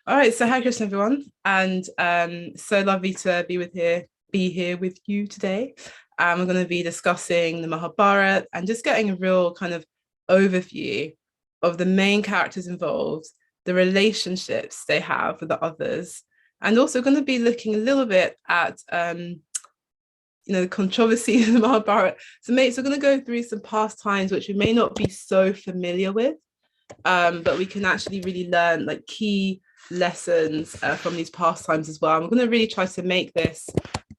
All right, so hi Krishna everyone, and so lovely to be here with you today. We're going to be discussing the Mahabharata and just getting a real kind of overview of the main characters involved, the relationships they have with the others, and also going to be looking a little bit at the controversy in the Mahabharata. So mates, we're going to go through some past times which we may not be so familiar with, but we can actually really learn like key lessons from these pastimes as well. I'm going to really try to make this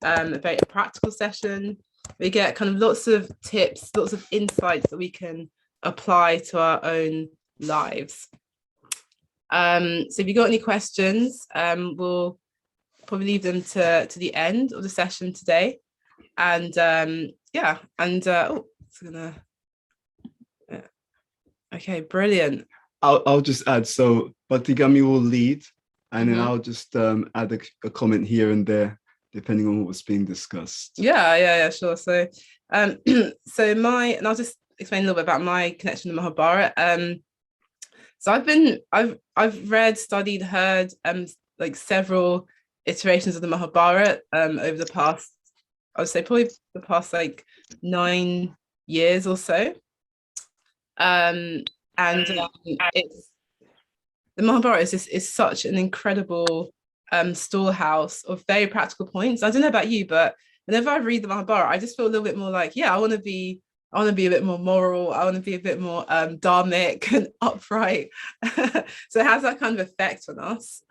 a very practical session. We get kind of lots of tips, lots of insights that we can apply to our own lives. So if you've got any questions, we'll probably leave them to the end of the session today. And okay, brilliant. I'll just add, so Bhakti Gamya will lead, and then I'll just add a comment here and there, depending on what's being discussed. Yeah, sure. So, and I'll just explain a little bit about my connection to Mahabharata. So I've read, studied, heard like several iterations of the Mahabharata over the past, I would say probably the past like 9 years or so. It's the Mahabharata is such an incredible storehouse of very practical points. I don't know about you, but whenever I read the Mahabharata, I just feel a little bit more like, yeah, I want to be a bit more moral. I want to be a bit more dharmic and upright. So it has that kind of effect on us.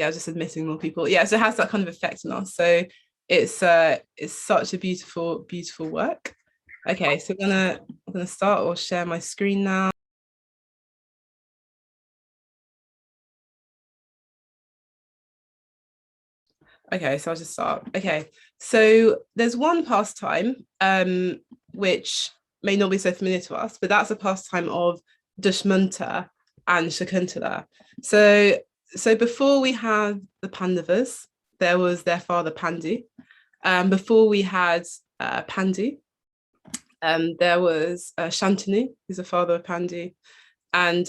Just admitting more people. Yeah, so it has that kind of effect on us. So it's such a beautiful work. Okay, so I'm gonna start or share my screen now. Okay, so I'll just start. Okay, so there's one pastime which may not be so familiar to us, but that's a pastime of Dushmanta and Shakuntala. So before we had the Pandavas, there was their father Pandu. Before we had Pandu, there was Shantanu, who's the father of Pandu, and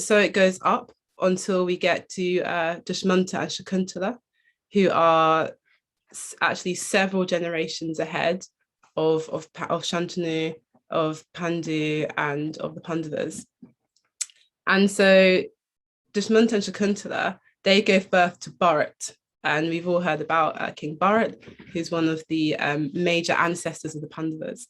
so it goes up until we get to Dushmanta and Shakuntala, who are actually several generations ahead of Shantanu, of Pandu, and of the Pandavas. And so Dushmanta and Shakuntala, they gave birth to Bharat. And we've all heard about King Bharat, who's one of the major ancestors of the Pandavas.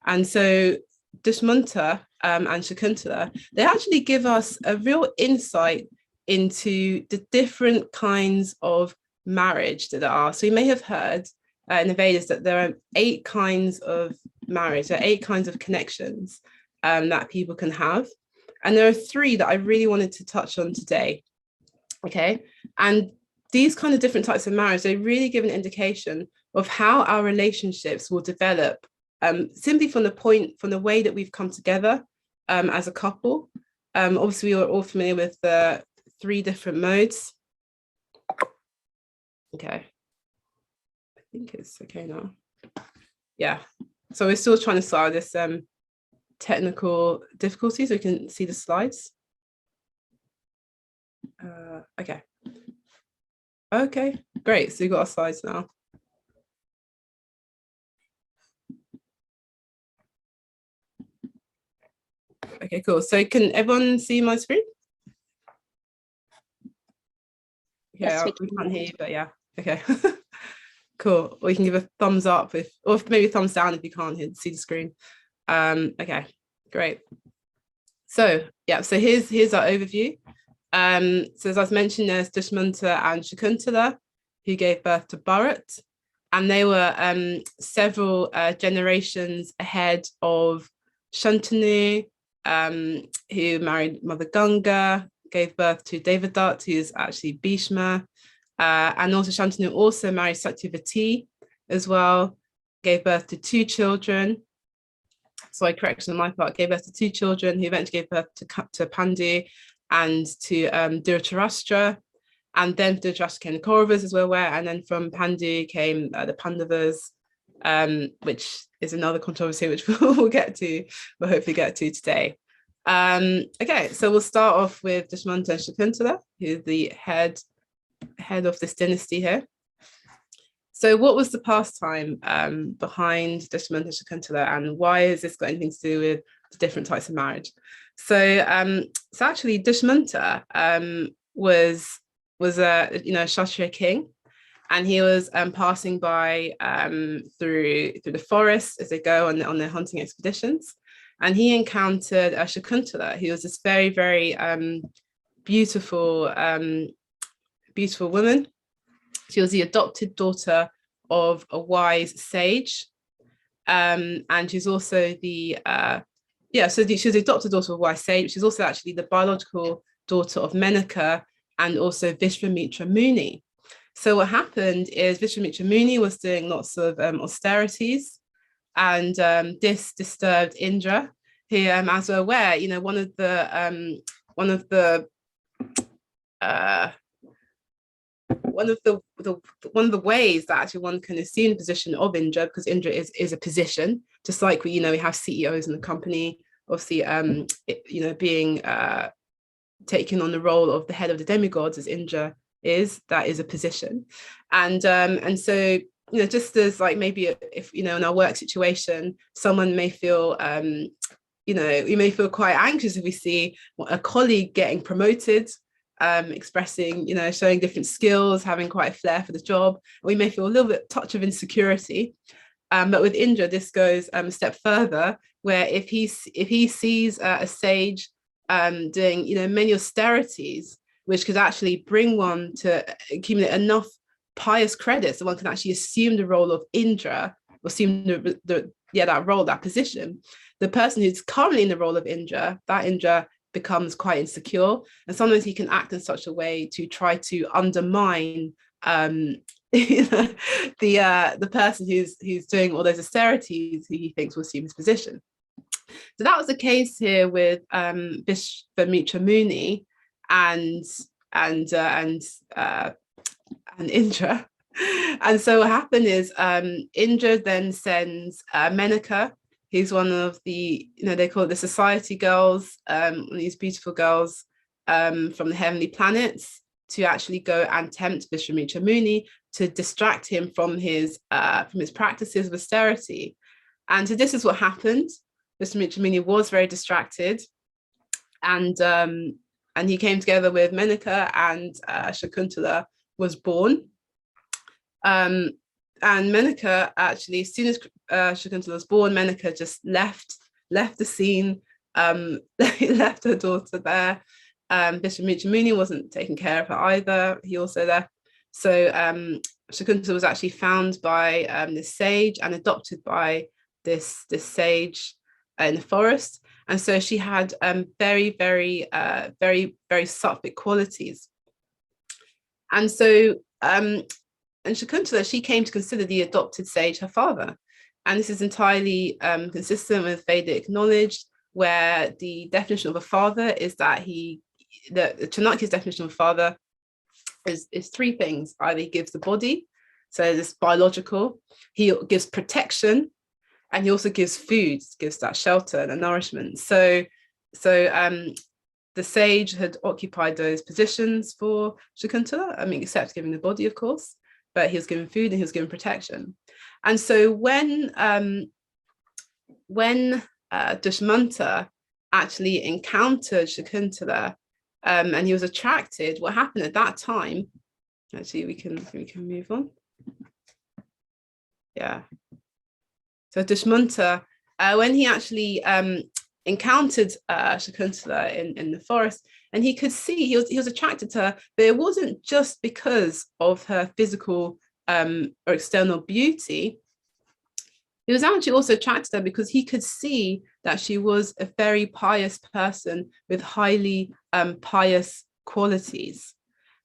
And so Dushmanta and Shakuntala, they actually give us a real insight into the different kinds of marriage that there are. So you may have heard in the Vedas that there are 8 kinds of marriage, there are 8 kinds of connections that people can have. And there are 3 that I really wanted to touch on today. Okay. And these kind of different types of marriage, they really give an indication of how our relationships will develop simply from the way that we've come together as a couple. Obviously, we are all familiar with the 3 different modes. Okay. I think it's okay now. Yeah. So we're still trying to solve this technical difficulties. So we can see the slides. Okay, great. So we've got our slides now. Okay, cool. So can everyone see my screen? Yeah, we can't hear you, but yeah. Okay. Cool. Or you can give a thumbs up or maybe a thumbs down if you can't see the screen. Okay, great. So yeah, so here's our overview. So as I mentioned, there's Dushmanta and Shakuntala, who gave birth to Bharat, and they were several generations ahead of Shantanu, who married Mother Ganga, gave birth to Devadatta, who's actually Bhishma, and also Shantanu also married Satyavati as well, gave birth to 2 children. Sorry, correction on my part, gave birth to 2 children who eventually gave birth to Pandu and to Dhritarashtra, and then Dhritarashtra came the Kauravas, as we're aware, and then from Pandu came the Pandavas, which is another controversy which we'll hopefully get to today. Okay, so we'll start off with Dushmanta and Shakuntala, who's the head of this dynasty here. So what was the pastime behind Dushmanta and Shakuntala, and why has this got anything to do with the different types of marriage? So actually Dushmanta was a Kshatriya king, and he was passing by through the forest as they go on their hunting expeditions, and he encountered Shakuntala, who was this very, very beautiful woman. She was the adopted daughter of a wise sage, and she's also she was the adopted daughter of a wise sage. She's also actually the biological daughter of Menaka and also Vishwamitra Muni. So what happened is Vishwamitra Muni was doing lots of austerities, and this disturbed Indra, who, as we're aware, one of the ways that actually one can assume the position of Indra, because Indra is a position, just like we have CEOs in the company, obviously, being taking on the role of the head of the demigods, as Indra that is a position. And so just as like maybe if in our work situation someone may feel we may feel quite anxious if we see a colleague getting promoted, expressing showing different skills, having quite a flair for the job, we may feel a little bit touch of insecurity. But with Indra, this goes a step further, where if he sees a sage doing many austerities, which could actually bring one to accumulate enough pious credits so one can actually assume the role of Indra, or assume that role, that position. The person who's currently in the role of Indra, that Indra becomes quite insecure, and sometimes he can act in such a way to try to undermine the person who's doing all those austerities, who he thinks will assume his position. So that was the case here with Vishwamitra Muni and Indra. And so what happened is Indra then sends Menaka, who's one of the, they call it the society girls, these beautiful girls from the heavenly planets, to actually go and tempt Vishwamitra Muni to distract him from his practices of austerity. And so this is what happened. Vishwamitra Muni was very distracted, and he came together with Menaka, and Shakuntala was born. And Menaka actually, as soon as Shakuntala was born, Menaka just left the scene, left her daughter there. Vishwamitra Muni wasn't taking care of her either. He also left. So Shakuntala was actually found by this sage and adopted by this sage in the forest. And so she had very, very, very, very sattvic qualities. And so, and Shakuntala, she came to consider the adopted sage her father. And this is entirely consistent with Vedic knowledge, where the definition of a father is that the Chanakya's definition of a father is three things. Either he gives the body, so this biological, he gives protection, and he also gives food, gives that shelter and nourishment. So the sage had occupied those positions for Shakuntala, except giving the body, of course, but he was given food and he was given protection. And so when Dushmanta actually encountered Shakuntala, and he was attracted, what happened at that time, actually we can move on. Yeah. So Dushmanta, when he actually encountered Shakuntala in the forest, and he could see he was attracted to her, but it wasn't just because of her physical or external beauty. He was actually also attracted to her because he could see that she was a very pious person with highly pious qualities.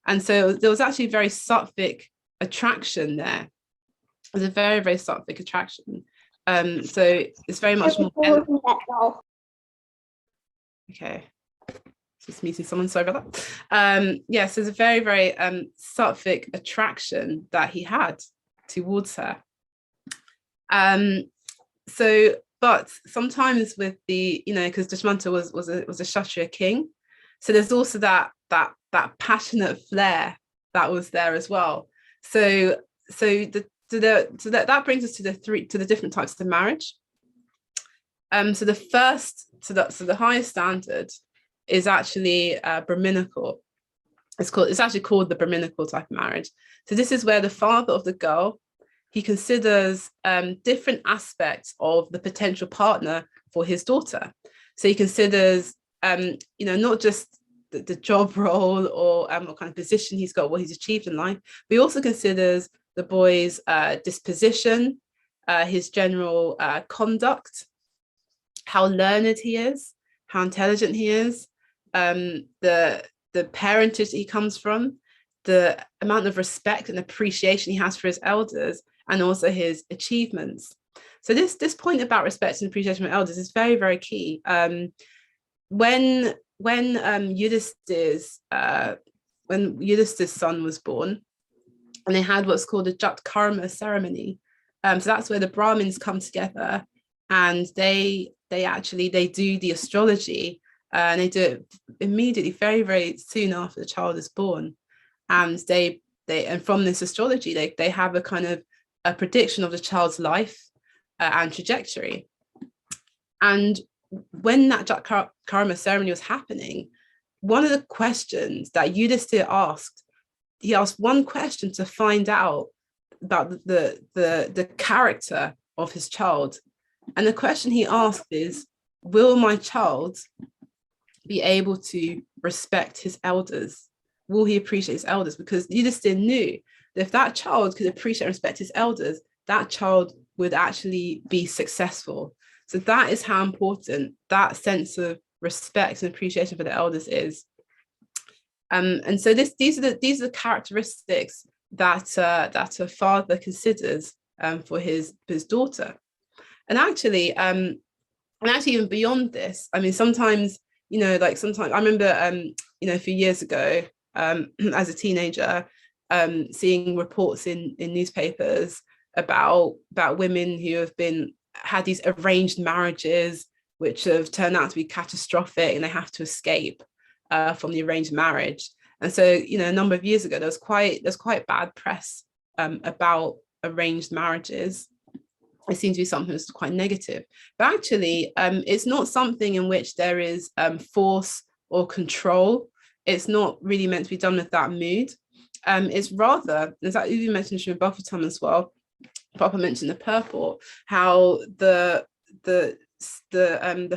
And so there was actually very sattvic attraction there. It was a very, very sattvic attraction. So it's very much more. Okay, just meeting someone, sorry about that. Yes, there's a very, very sattvic attraction that he had towards her. So But sometimes with the, because Dushmanta was a Kshatriya king, so there's also that passionate flair that was there as well. That brings us to the different types of marriage. So the highest standard is actually Brahminical. It's actually called the Brahminical type of marriage. So this is where the father of the girl, he considers different aspects of the potential partner for his daughter. So he considers, not just the job role or what kind of position he's got, what he's achieved in life, but he also considers the boy's disposition, his general conduct, how learned he is, how intelligent he is, the parentage that he comes from, the amount of respect and appreciation he has for his elders, and also his achievements. So this point about respect and appreciation for elders is very, very key. When Yudhishthir's son was born, and they had what's called a Jat Karma ceremony. So that's where the Brahmins come together, and they do the astrology, and they do it immediately, very, very soon after the child is born. And and from this astrology, they have a kind of a prediction of the child's life and trajectory. And when that Jat Karma ceremony was happening, one of the questions that Yudhishthir asked, he asked one question to find out about the character of his child. And the question he asked is, will my child be able to respect his elders? Will he appreciate his elders? Because Yudhishthir knew that if that child could appreciate and respect his elders, that child would actually be successful. So that is how important that sense of respect and appreciation for the elders is. And so these are the characteristics that a father considers for his daughter. And actually even beyond this, I mean, sometimes I remember a few years ago, as a teenager, seeing reports in newspapers about women who have had these arranged marriages which have turned out to be catastrophic, and they have to escape from the arranged marriage. And so, a number of years ago, there's quite bad press about arranged marriages. It seems to be something that's quite negative. But actually, it's not something in which there is force or control. It's not really meant to be done with that mood. It's rather, as you mentioned Srimad Bhagavatam as well, Papa mentioned the purport, how the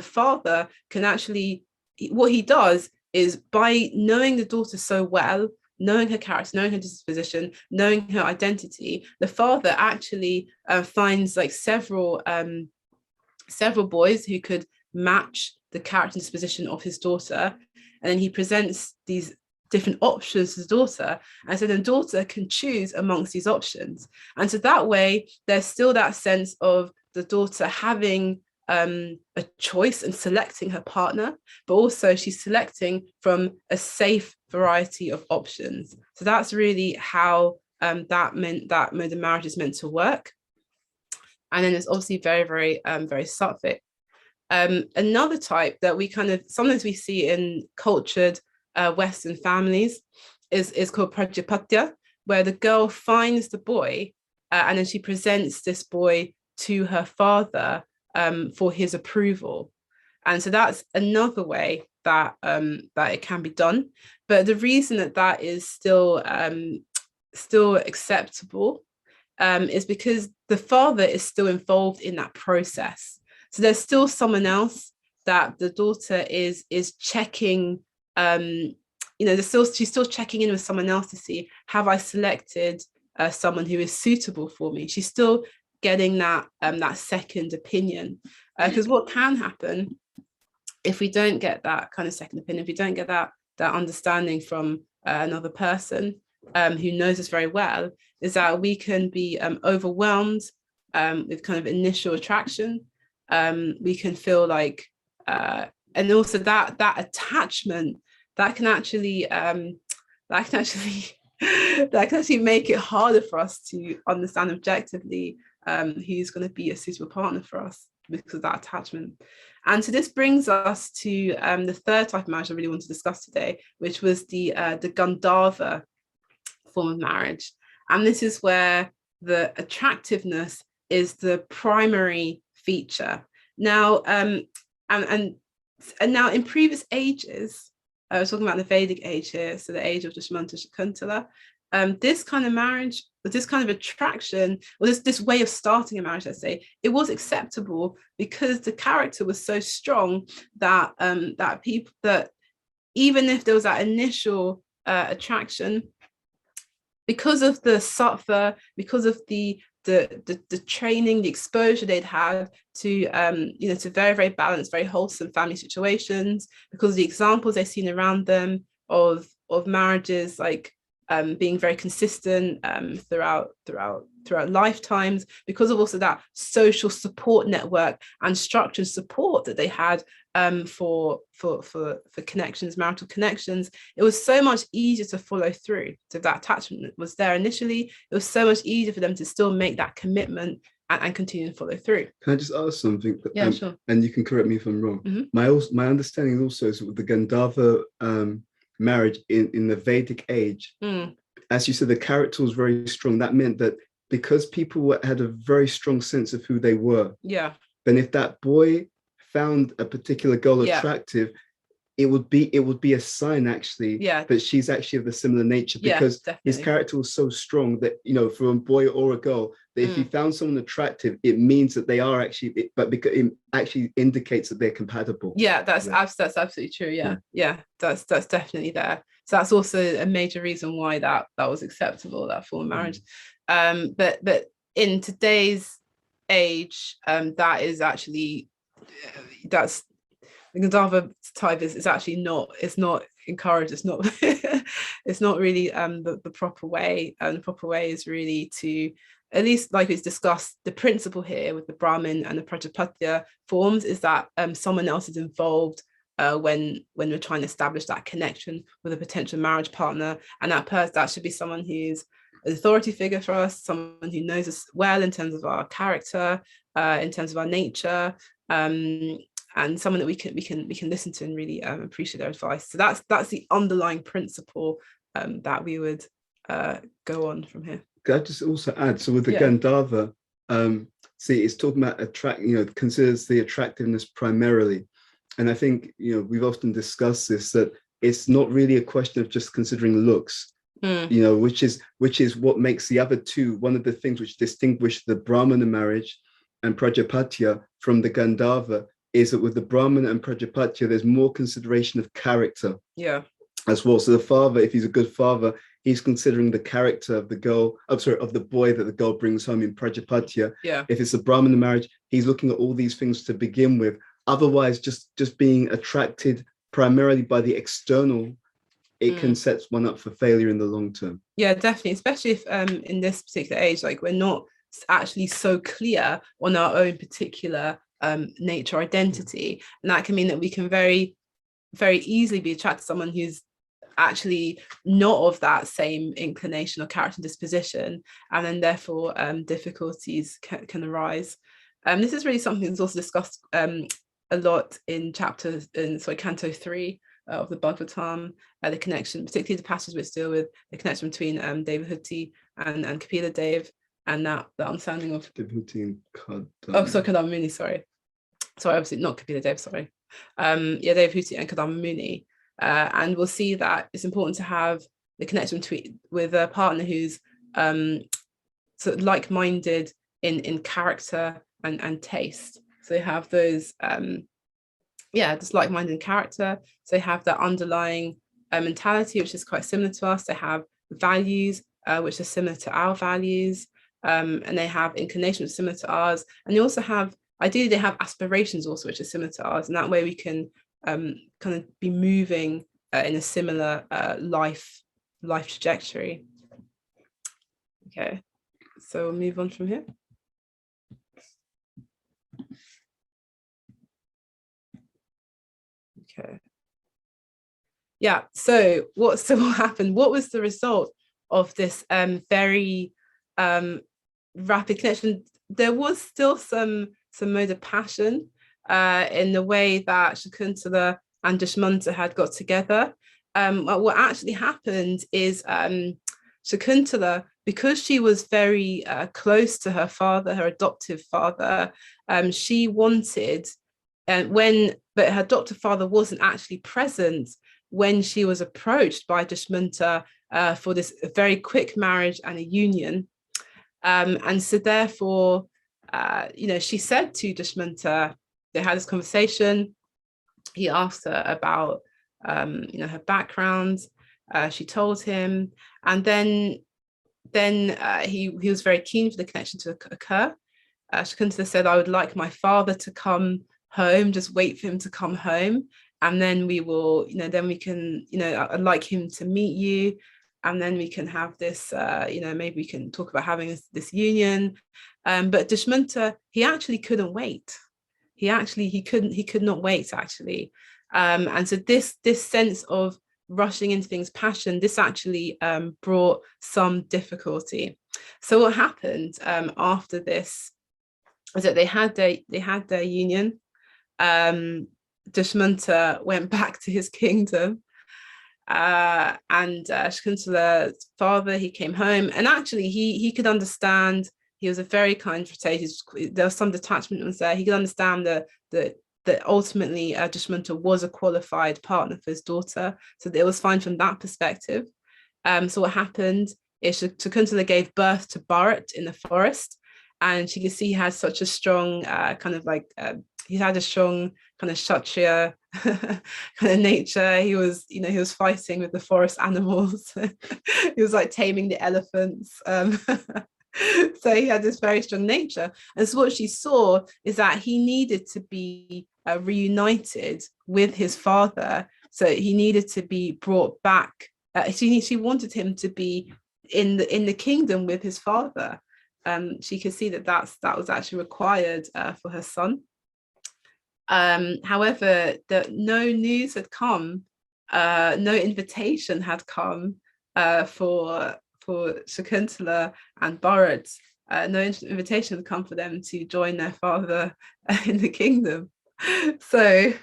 father can actually, what he does is, by knowing the daughter so well, knowing her character, knowing her disposition, knowing her identity, the father actually finds like several boys who could match the character and disposition of his daughter, and then he presents these different options to the daughter, and so the daughter can choose amongst these options. And so that way, there's still that sense of the daughter having a choice and selecting her partner, but also she's selecting from a safe variety of options. So that's really how that mode of marriage is meant to work. And then it's obviously very, very, very sattvic. Another type that we sometimes we see in cultured Western families is called Prajapatya, where the girl finds the boy and then she presents this boy to her father for his approval. And so that's another way that it can be done. But the reason that is still acceptable is because the father is still involved in that process. So there's still someone else that the daughter is checking. She's still checking in with someone else to see, have I selected someone who is suitable for me? She's still getting that second opinion, because what can happen if we don't get that kind of second opinion, if we don't get that understanding from another person who knows us very well, is that we can be overwhelmed with kind of initial attraction. We can feel like, and also that attachment that can actually make it harder for us to understand objectively who's going to be a suitable partner for us. because of that attachment. And so this brings us to the third type of marriage I really want to discuss today, which was the Gandharva form of marriage. And this is where the attractiveness is the primary feature. Now, and now in previous ages, I was talking about the Vedic age here, so the age of Dushmanta Shakuntala, this kind of marriage, this kind of attraction, or this way of starting a marriage, let's say, it was acceptable because the character was so strong that that even if there was that initial attraction, because of the sattva, because of the training, the exposure they'd had to to very, very balanced, very wholesome family situations, because of the examples they've seen around them of marriages like being very consistent throughout lifetimes, because of also that social support network and structured support that they had for connections, marital connections, it was so much easier to follow through. So if that attachment was there initially, it was so much easier for them to still make that commitment and continue to follow through. Can I just ask something? Yeah, sure. And you can correct me if I'm wrong. Mm-hmm. My understanding also is with the Gandharva marriage in the Vedic age, as you said, the character was very strong. That meant that because people had a very strong sense of who they were, then if that boy found a particular girl attractive, it would be a sign actually that she's actually of the similar nature, because his character was so strong that, for a boy or a girl, that if he found someone attractive, it means that they are actually, but because it actually indicates that they're compatible. That's absolutely true. That's definitely there. So that's also a major reason why that was acceptable, that form of marriage. But in today's age, that is actually the Gandharva type is actually not encouraged. It's not it's not really the proper way. And the proper way is really to, at least like it's discussed, the principle here with the Brahmin and the Prajapatya forms is that someone else is involved when we're trying to establish that connection with a potential marriage partner, and that should be someone who's an authority figure for us, someone who knows us well in terms of our character, in terms of our nature, and someone that we can listen to and really appreciate their advice. So that's the underlying principle that we would go on from here. Could I just also add, so with the Gandharva, see, it's talking about considers the attractiveness primarily. And I think, we've often discussed this, that it's not really a question of just considering looks, which is what makes the other two, one of the things which distinguish the Brahmana marriage and Prajapatya from the Gandharva, is that with the Brahmana and Prajapatya, there's more consideration of character as well. So the father, if he's a good father, he's considering the character of the girl, of the boy that the girl brings home in Prajapatya. If it's a Brahmana marriage, he's looking at all these things to begin with. Otherwise, just being attracted primarily by the external, it can set one up for failure in the long term. Yeah, definitely, especially if in this particular age, like we're not actually so clear on our own particular nature identity, and that can mean that we can very, very easily be attracted to someone who's actually not of that same inclination or character disposition, and then therefore difficulties can arise. This is really something that's also discussed a lot in canto 3 of the Bhagavatam, the connection, particularly the passages which deal with the connection between Devahuti and Kapila Dev, and that the understanding of Devahuti and Kadamba Muni, sorry, obviously not Kapila Dev, sorry. Devahuti and Kadamba Muni. And we'll see that it's important to have the connection with a partner who's sort of like-minded in character and taste. So they have those, just like-minded character. So they have that underlying mentality, which is quite similar to us. They have values, which are similar to our values, and they have inclinations similar to ours. And they also have, ideally, they have aspirations also, which are similar to ours. And that way we can kind of be moving in a similar life trajectory. Okay, so we'll move on from here. Okay. Yeah, so what happened? What was the result of this very rapid connection? There was still some mode of passion in the way that Shakuntala and Dushmanta had got together. What actually happened is Shakuntala, because she was very close to her father, her adoptive father, she wanted, but her adoptive father wasn't actually present when she was approached by Dushmanta for this very quick marriage and a union. And so therefore, she said to Dushmanta, they had this conversation. He asked her about, her background. She told him, and then he was very keen for the connection to occur. Shakuntala said, I would like my father to come home, just wait for him to come home. And then we will, then we can, I'd like him to meet you. And then we can have this, maybe we can talk about having this union. But Dushmanta, he actually couldn't wait. He could not wait, actually. And so this sense of rushing into things, passion, this actually brought some difficulty. So what happened after this was that they had their union. Dushmanta went back to his kingdom, and Shakuntala's father, he came home, and actually he could understand. He was a very kind protector. There was some detachment was there. He could understand that ultimately Dushmanta was a qualified partner for his daughter, so it was fine from that perspective. So what happened is Shakuntala gave birth to Bharat in the forest, and she could see he had such a strong he had a strong kind of Kshatriya kind of nature. He was fighting with the forest animals. He was like taming the elephants. So he had this very strong nature. And so what she saw is that he needed to be reunited with his father. So he needed to be brought back. She wanted him to be in the kingdom with his father. She could see that was actually required for her son. However, no news had come, no invitation had come for Shakuntala and Bharat. No invitation had come for them to join their father in the kingdom. So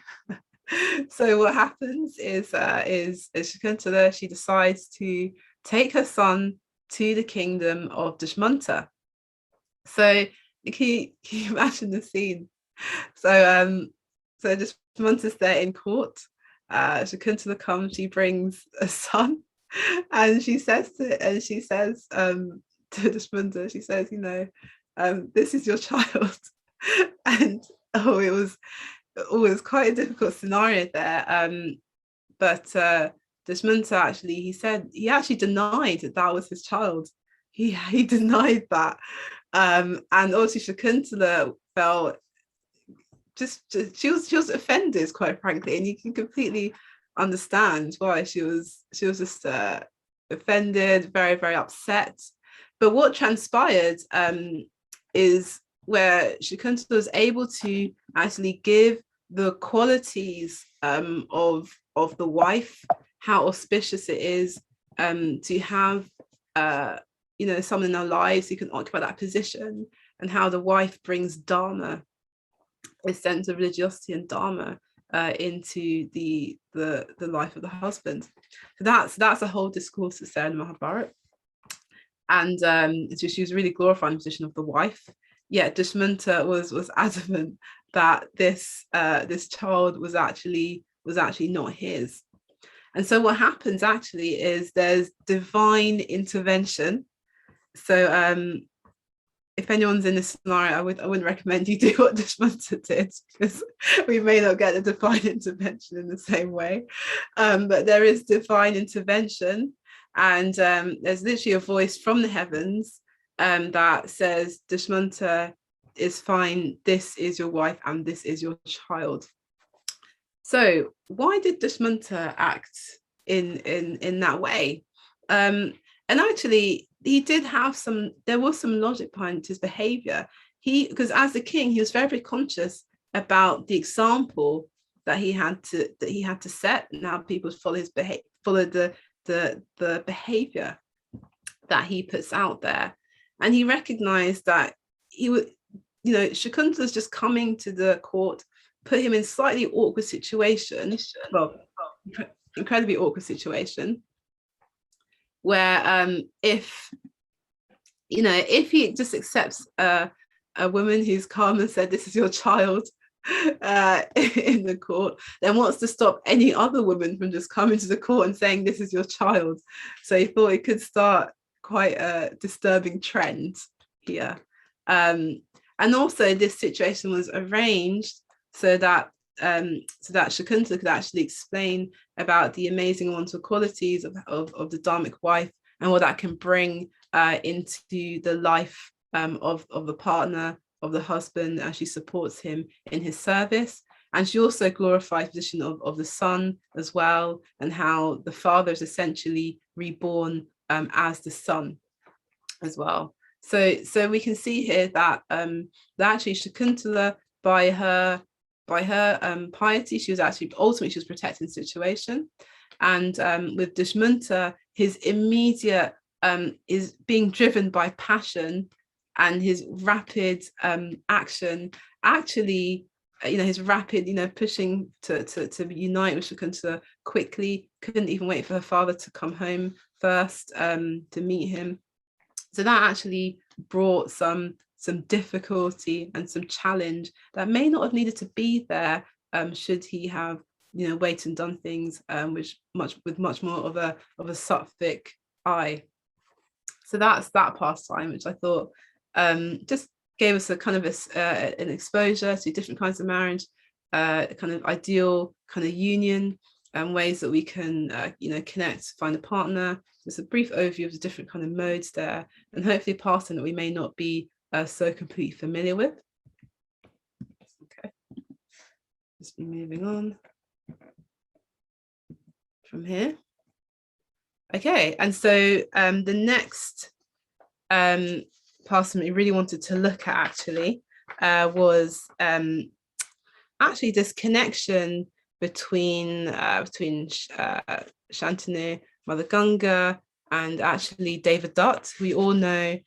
what happens is Shakuntala, she decides to take her son to the kingdom of Dushmanta. So can you imagine the scene? So Dushmanta's there in court. Shakuntala comes, she brings a son, and she says to Dushmanta, she says, this is your child. And it was quite a difficult scenario there. But Dushmanta actually, he actually denied that was his child. He denied that. And also Shakuntala felt she was offended, quite frankly, and you can completely understand why she was just offended, very, very upset. But what transpired is where Shakuntala was able to actually give the qualities of the wife, how auspicious it is to have someone in our lives who can occupy that position, and how the wife brings dharma, a sense of religiosity and dharma into the life of the husband. So that's a whole discourse that's there in Mahabharata. And so she was really glorifying the position of the wife. Yet Dushmanta was adamant that this child was actually not his. And so what happens actually is there's divine intervention. So if anyone's in this scenario, I wouldn't recommend you do what Dushmanta did, because we may not get the divine intervention in the same way. But there is divine intervention, and there's literally a voice from the heavens that says, Dushmanta is fine, this is your wife and this is your child. So why did Dushmanta act in that way? And actually, there was some logic behind his behavior. Because as the king, he was very, very conscious about the example that he had to set, and how people follow the behavior that he puts out there. And he recognized that Shakuntala's just coming to the court, put him in slightly awkward situation, well, incredibly awkward situation, where if he just accepts a woman who's come and said, this is your child, in the court, then wants to stop any other woman from just coming to the court and saying, this is your child. So he thought it could start quite a disturbing trend here. And also this situation was arranged so that Shakuntala could actually explain about the amazing and wonderful qualities of the dharmic wife and what that can bring into the life of the partner, of the husband, as she supports him in his service. And she also glorifies the position of the son as well, and how the father is essentially reborn as the son as well. So we can see here that actually Shakuntala, by her piety, she was protecting the situation. And with Dushmanta, his immediate is being driven by passion, and his rapid action, actually, his rapid, pushing to unite with Shakuntala quickly, couldn't even wait for her father to come home first to meet him. So that actually brought some difficulty and some challenge that may not have needed to be there should he have waited and done things with much more of a sattvic eye. So that's that pastime, which I thought just gave us a kind of an exposure to different kinds of marriage, kind of ideal kind of union, and ways that we can connect, find a partner. Just a brief overview of the different kind of modes there, and hopefully a pastime that we may not be so completely familiar with. Okay, just be moving on from here. Okay, and so the next pastime we really wanted to look at actually was actually this connection between Shantanu, Mother Ganga, and actually David Dutt, we all know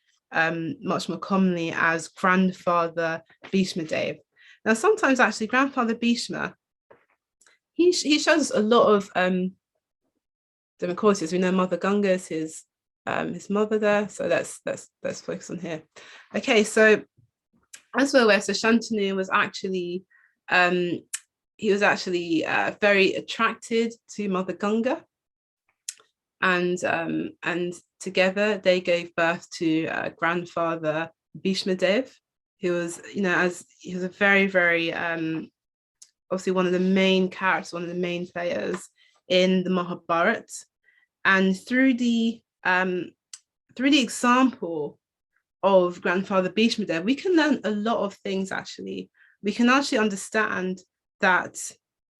much more commonly as grandfather Bhishma Dev. Now, sometimes actually grandfather Bhishma, he shows us a lot of different qualities. We know Mother Ganga is his mother there, so let's focus on here. Okay, so as we're aware, so Shantanu was actually very attracted to Mother Ganga, and together they gave birth to grandfather Bhishma Dev, who was, he was a very, very obviously one of the main characters, one of the main players in the Mahabharata. And through the example of grandfather Bhishma Dev, we can learn a lot of things. Actually, we can actually understand that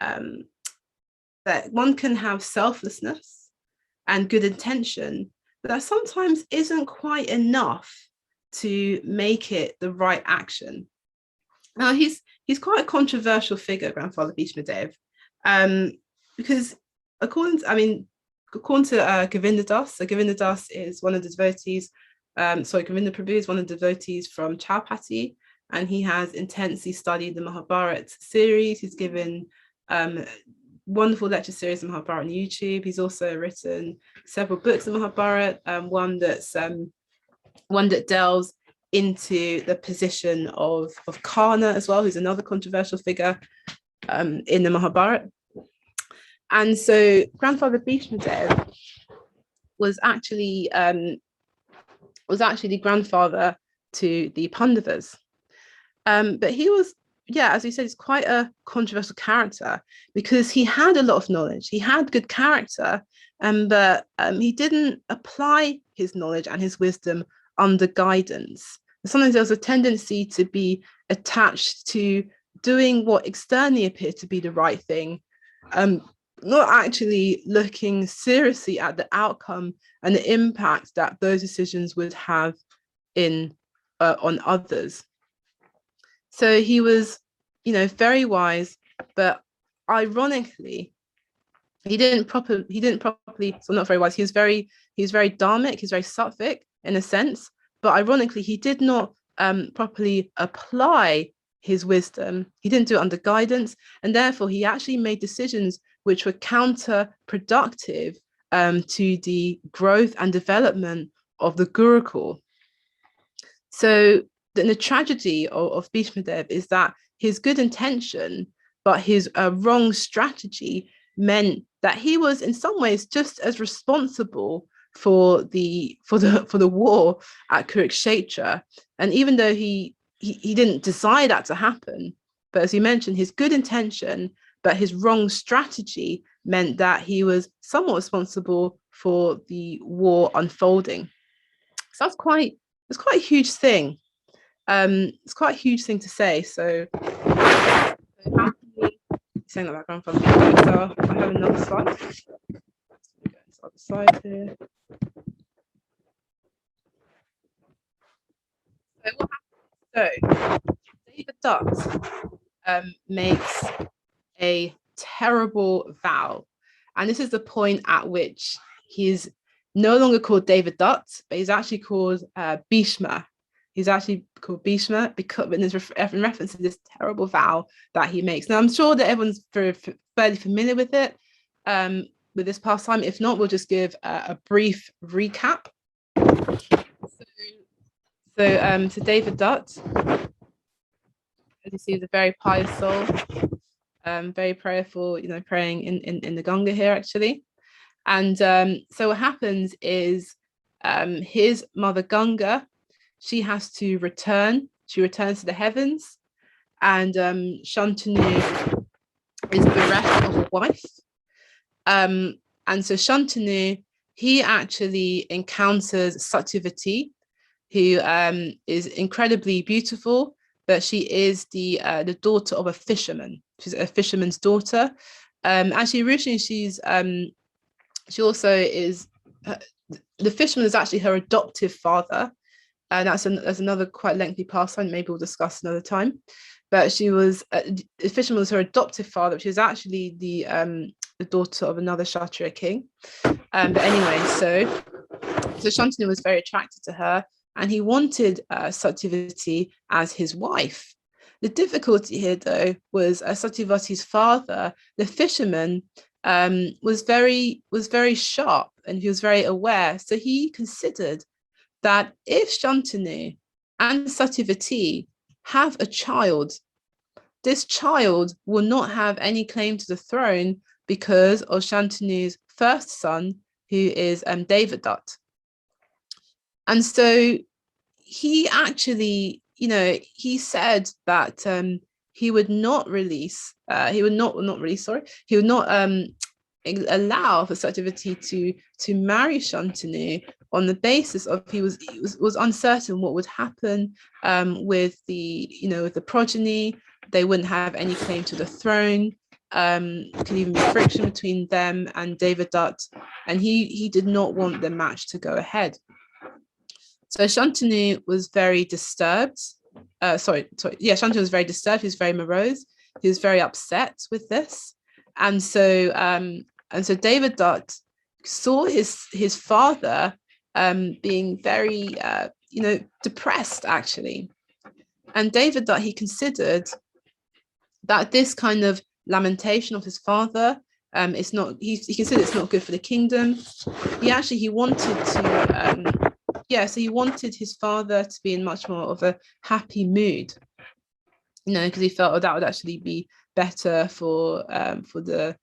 that one can have selflessness and good intention, but that sometimes isn't quite enough to make it the right action. Now, he's quite a controversial figure, grandfather Bhishma Dev, because according to Govinda Das, so Govinda Das is one of the devotees, Govinda Prabhu is one of the devotees from Chowpatty, and he has intensely studied the Mahabharata series. He's given wonderful lecture series on Mahabharata on YouTube. He's also written several books on Mahabharata, one that delves into the position of Karna as well, who's another controversial figure in the Mahabharata. And so grandfather Bhishma Dev was actually grandfather to the Pandavas. But he was, as we said, he's quite a controversial character because he had a lot of knowledge. He had good character, but he didn't apply his knowledge and his wisdom under guidance. Sometimes there was a tendency to be attached to doing what externally appeared to be the right thing, not actually looking seriously at the outcome and the impact that those decisions would have on others. So he was, very wise, but ironically, he didn't properly, so not very wise. He was very dharmic, he's very sattvic in a sense, but ironically, he did not properly apply his wisdom. He didn't do it under guidance, and therefore he actually made decisions which were counterproductive to the growth and development of the Gurukul. So the tragedy of Bhishma Dev is that his good intention, but his wrong strategy meant that he was in some ways just as responsible for the war at Kurukshetra. And even though he didn't desire that to happen, but as you mentioned, his good intention, but his wrong strategy meant that he was somewhat responsible for the war unfolding. So it's quite a huge thing. It's quite a huge thing to say. So how can we saying that background from me? So I have another slide. Let's go to the other side here. So what happens? So David Dutt makes a terrible vow, and this is the point at which he's no longer called David Dutt, but he's actually called Bhishma. He's actually called Bhishma because in reference to this terrible vow that he makes. Now, I'm sure that everyone's fairly familiar with it, with this pastime. If not, we'll just give a brief recap. So David Dutt, as you see, is a very pious soul, very prayerful, praying in the Ganga here, actually. And so what happens is his mother Ganga, she has to return. She returns to the heavens, and Shantanu is bereft of a wife. And so Shantanu, he actually encounters Satyavati, who is incredibly beautiful, but she is the daughter of a fisherman. She's a fisherman's daughter. Actually, originally she also is. The fisherman is actually her adoptive father. And that's another quite lengthy pastime. Maybe we'll discuss another time. But she was the fisherman was her adoptive father, which is actually the daughter of another Kshatriya king. But anyway, so Shantanu was very attracted to her, and he wanted Satyavati as his wife. The difficulty here, though, was Satyavati's father, the fisherman, was very sharp, and he was very aware. So he considered that if Shantanu and Satyavati have a child, this child will not have any claim to the throne because of Shantanu's first son, who is David Dutt. And so he actually, he said that he would not allow for Satyavati to marry Shantanu on the basis of he was uncertain what would happen with the progeny. They wouldn't have any claim to the throne. Could even be friction between them and David Dutt, and he did not want the match to go ahead. So Shantanu was very disturbed. Shantanu was very disturbed. He was very morose. He was very upset with this, and so David Dutt saw his father being very depressed, actually. And David Dutt, he considered that this kind of lamentation of his father he considered it's not good for the kingdom. He wanted his father to be in much more of a happy mood, because he felt that would actually be better for the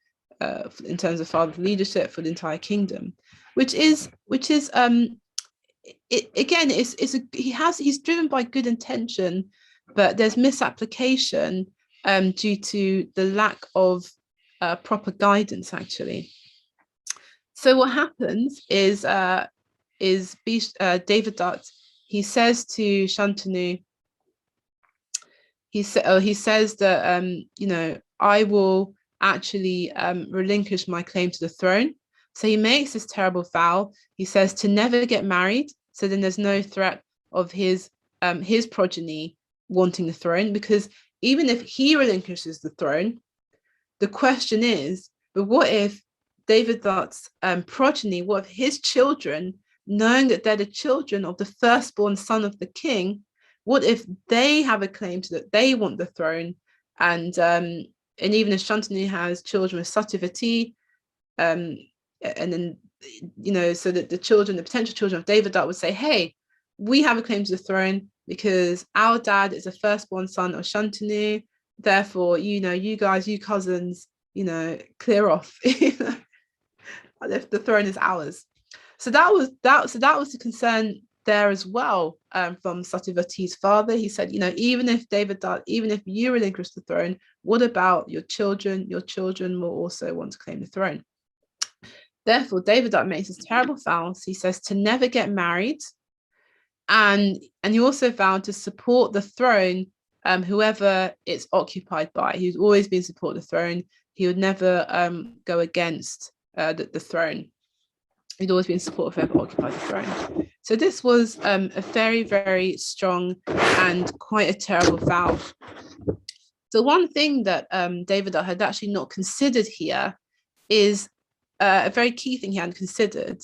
in terms of father's leadership for the entire kingdom, he's driven by good intention, but there's misapplication due to the lack of proper guidance, actually. So what happens is David Dutt, he says to Shantanu, he says that I will actually relinquish my claim to the throne. So he makes this terrible vow. He says to never get married, so then there's no threat of his progeny wanting the throne, because even if he relinquishes the throne, the question is, but what if David Dutt's progeny, what if his children, knowing that they're the children of the firstborn son of the king, What if they have a claim to that they want the throne? And even if Shantanu has children with Satyavati, and then, you know, so that the potential children of Devadatta would say, hey, we have a claim to the throne because our dad is a firstborn son of Shantanu. Therefore, you know, you guys, you cousins, you know, clear off. If the throne is ours. So that was the concern there as well, from Satyavati's father. He said, you know, even if you relinquish the throne, what about your children? Your children will also want to claim the throne. Therefore, Devadatta makes this terrible vows. He says to never get married, and he also vowed to support the throne, whoever it's occupied by. He's always been support the throne. He would never go against the throne. He'd always been support of whoever occupied the throne. So this was a very, very strong and quite a terrible vow. So one thing that Devadatta had actually not considered here is a very key thing he hadn't considered,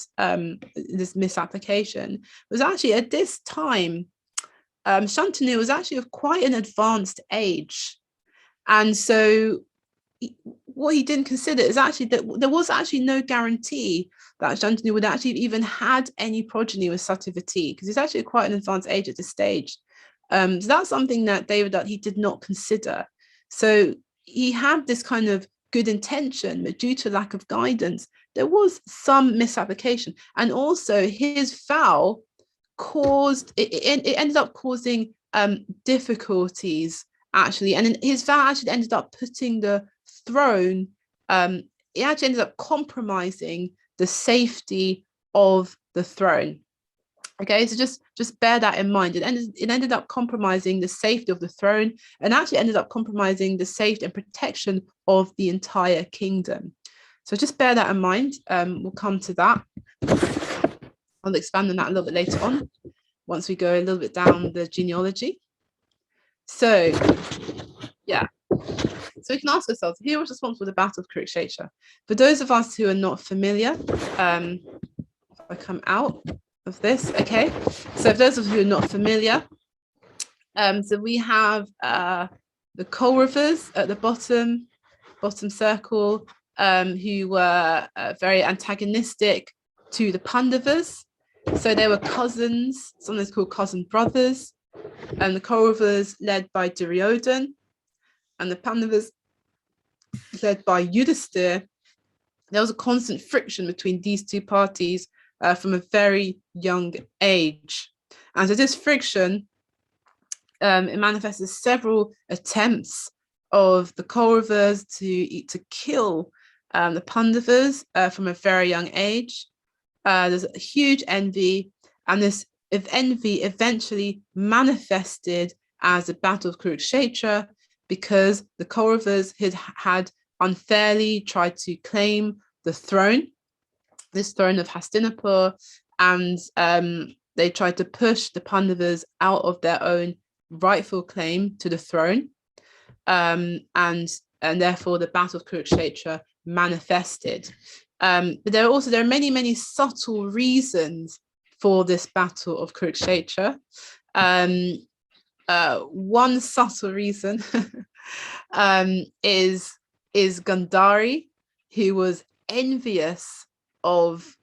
this misapplication, was actually at this time, Shantanu was actually of quite an advanced age. And so what he didn't consider is actually that there was actually no guarantee that Shantanu would actually even had any progeny with Satyavati, because he's actually quite an advanced age at this stage. So that's something that Devadatta, he did not consider. So he had this kind of good intention, but due to lack of guidance, there was some misapplication. And also his vow it ended up causing difficulties, actually. And his vow actually ended up putting the throne, it actually ended up compromising the safety of the throne. Okay, so just bear that in mind. It ended up compromising the safety of the throne, and actually ended up compromising the safety and protection of the entire kingdom. So just bear that in mind. We'll come to that. I'll expand on that a little bit later on, once we go a little bit down the genealogy. So, yeah. So we can ask ourselves, who was responsible for the Battle of Kurukshetra? For those of us who are not familiar, if I come out of this, okay. So for those of us who are not familiar, so we have the Kauravas at the bottom circle, who were very antagonistic to the Pandavas. So they were cousins, sometimes called cousin brothers, and the Kauravas led by Duryodhan, and the Pandavas led by Yudhisthira. There was a constant friction between these two parties from a very young age. And so this friction, it manifests as several attempts of the Kauravas to kill the Pandavas from a very young age. There's a huge envy, and this envy eventually manifested as the Battle of Kurukshetra, because the Kauravas had unfairly tried to claim the throne, this throne of Hastinapur, and they tried to push the Pandavas out of their own rightful claim to the throne, and therefore the Battle of Kurukshetra manifested. But there are many subtle reasons for this Battle of Kurukshetra. One subtle reason is Gandhari, who was envious of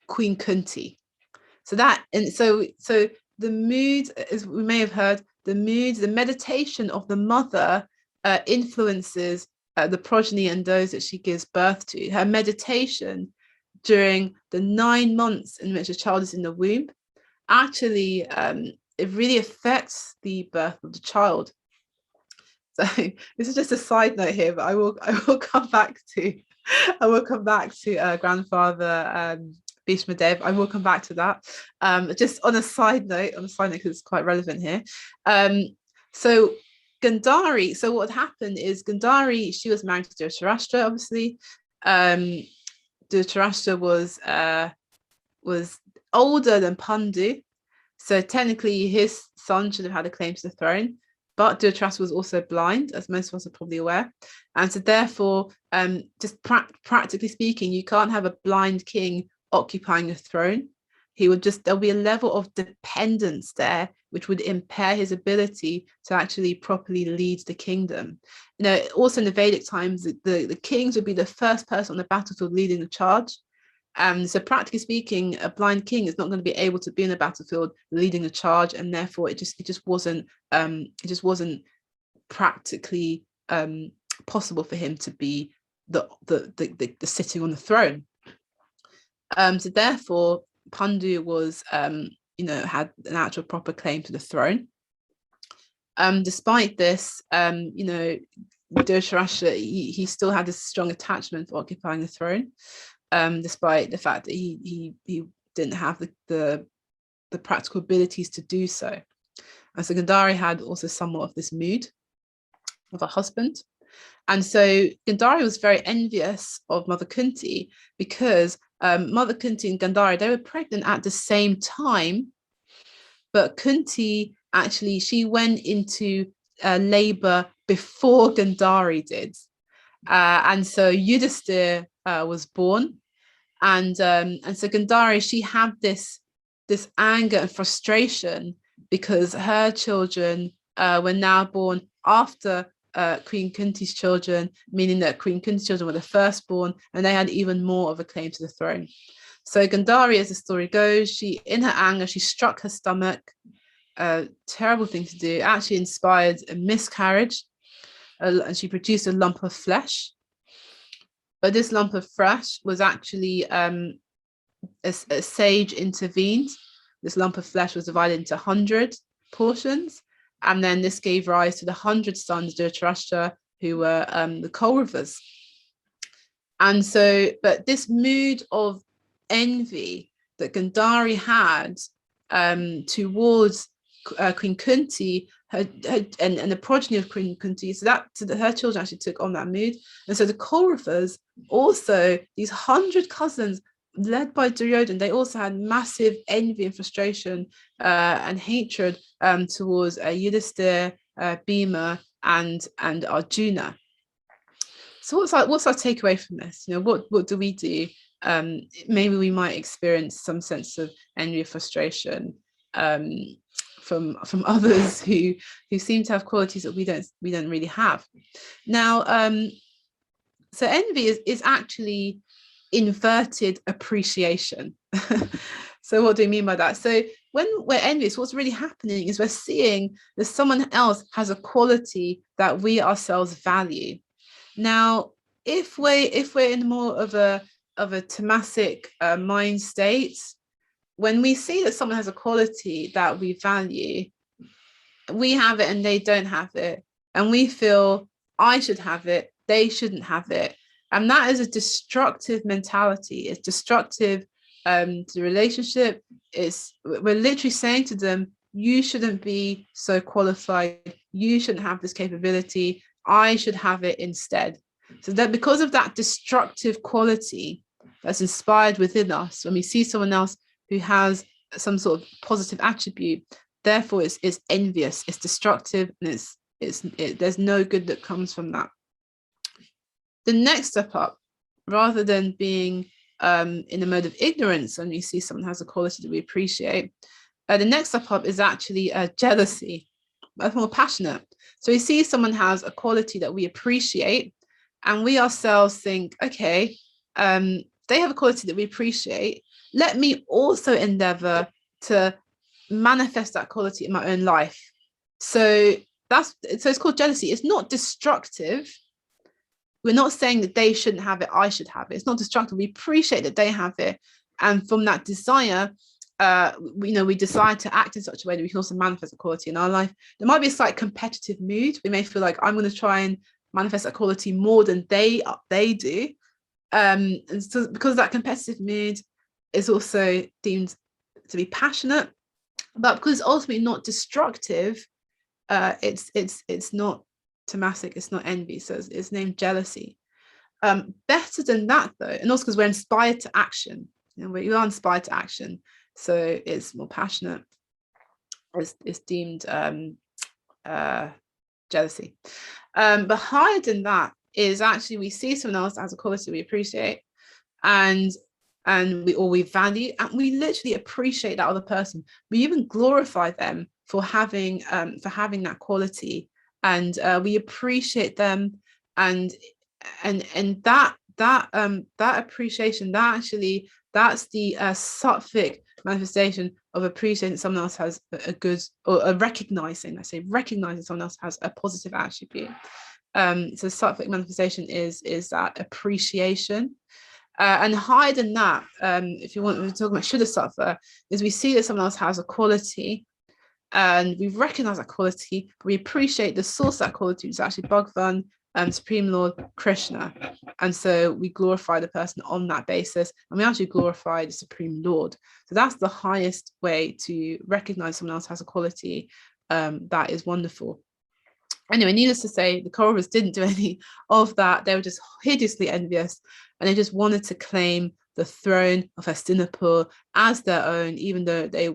Queen Kunti. So the mood, as we may have heard, the meditation of the mother influences the progeny and those that she gives birth to. Her meditation during the 9 months in which a child is in the womb, actually, it really affects the birth of the child. So this is just a side note here, but I will come back to grandfather Bhishma Dev. I will come back to that. Just on a side note, because it's quite relevant here. So Gandhari, so what happened is Gandhari, she was married to Dhritarashtra, obviously. Dhritarashtra was older than Pandu, so technically his son should have had a claim to the throne, but Dhritarashtra was also blind, as most of us are probably aware, and so therefore, just practically speaking, you can't have a blind king occupying a throne. There'll be a level of dependence there which would impair his ability to actually properly lead the kingdom. Also in the Vedic times, the kings would be the first person on the battlefield leading the charge. So practically speaking, a blind king is not going to be able to be in the battlefield leading the charge, and therefore it just wasn't practically possible for him to be the sitting on the throne. So therefore, Pandu was had an actual proper claim to the throne. Despite this, Dhritarashtra, he still had this strong attachment to occupying the throne. Despite the fact that he didn't have the practical abilities to do so. And so Gandhari had also somewhat of this mood of a husband. And so Gandhari was very envious of Mother Kunti, because Mother Kunti and Gandhari, they were pregnant at the same time, but Kunti actually, she went into labor before Gandhari did. And so Yudhisthira was born. And so Gandhari, she had this anger and frustration because her children were now born after Queen Kunti's children, meaning that Queen Kunti's children were the firstborn, and they had even more of a claim to the throne. So Gandhari, as the story goes, she, in her anger, she struck her stomach. A terrible thing to do. Actually inspired a miscarriage, and she produced a lump of flesh. But this lump of flesh was actually a sage intervened. This lump of flesh was divided into 100 portions, and then this gave rise to the 100 sons of Dhritarashtra, who were the Kauravas. And so, but this mood of envy that Gandhari had towards Queen Kunti, and the progeny of Queen Kunti, so that her children actually took on that mood. And so the Kauravas, also these 100 cousins led by Duryodhana, they also had massive envy and frustration and hatred towards Yudhisthira, Bhima, and Arjuna. So what's our takeaway from this? What do we do? Maybe we might experience some sense of envy or frustration from others who seem to have qualities that we don't really have. Now, so envy is actually inverted appreciation. So what do we mean by that? So when we're envious, what's really happening is we're seeing that someone else has a quality that we ourselves value. Now, if we're in more of a tamasic mind state, when we see that someone has a quality that we value, we have it and they don't have it, and we feel I should have it, they shouldn't have it, and that is a destructive mentality. It's destructive to the relationship. We're literally saying to them, you shouldn't be so qualified, you shouldn't have this capability, I should have it instead. So that because of that destructive quality that's inspired within us, when we see someone else who has some sort of positive attribute, therefore it's envious, it's destructive, and there's no good that comes from that. The next step up, rather than being in a mode of ignorance when we see someone has a quality that we appreciate, the next step up is actually jealousy. That's more passionate. So we see someone has a quality that we appreciate, and we ourselves think, okay, they have a quality that we appreciate, let me also endeavor to manifest that quality in my own life. So it's called jealousy. It's not destructive. We're not saying that they shouldn't have it, I should have it. It's not destructive. We appreciate that they have it, and from that desire, we decide to act in such a way that we can also manifest a quality in our life. There might be a slight competitive mood. We may feel like I'm going to try and manifest that quality more than they do, and so because that competitive mood is also deemed to be passionate, but because it's ultimately not destructive, it's not tamasic, it's not envy, so it's named jealousy. Better than that though, and also because we're inspired to action, we are inspired to action, so it's more passionate, it's deemed jealousy. But higher than that is actually we see someone else as a quality we appreciate, and we value, and we literally appreciate that other person. We even glorify them for having that quality, and we appreciate them, and that appreciation, that's the sattvic manifestation of appreciating someone else has a good, or recognizing someone else has a positive attribute. So sattvic manifestation is that appreciation. And higher than that, if you want, we're talking about Shuddha Sattva, is we see that someone else has a quality, and we recognize that quality, but we appreciate the source of that quality, which is actually Bhagavan, Supreme Lord Krishna. And so we glorify the person on that basis, and we actually glorify the Supreme Lord. So that's the highest way to recognize someone else has a quality. That is wonderful. Anyway, needless to say, the Kauravas didn't do any of that. They were just hideously envious, and they just wanted to claim the throne of Hastinapur as their own, even though they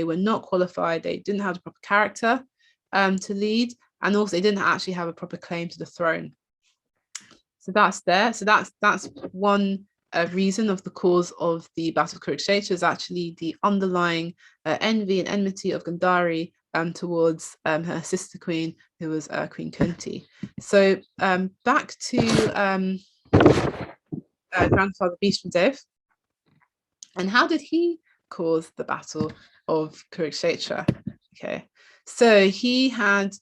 were not qualified. They didn't have the proper character to lead, and also they didn't actually have a proper claim to the throne. So that's there. So that's one reason of the cause of the Battle of Kurukshetra, is actually the underlying envy and enmity of Gandhari towards her sister queen, who was Queen Kunti. So back to grandfather Bhishmadev, and how did he cause the Battle of Kurukshetra? Okay, so he had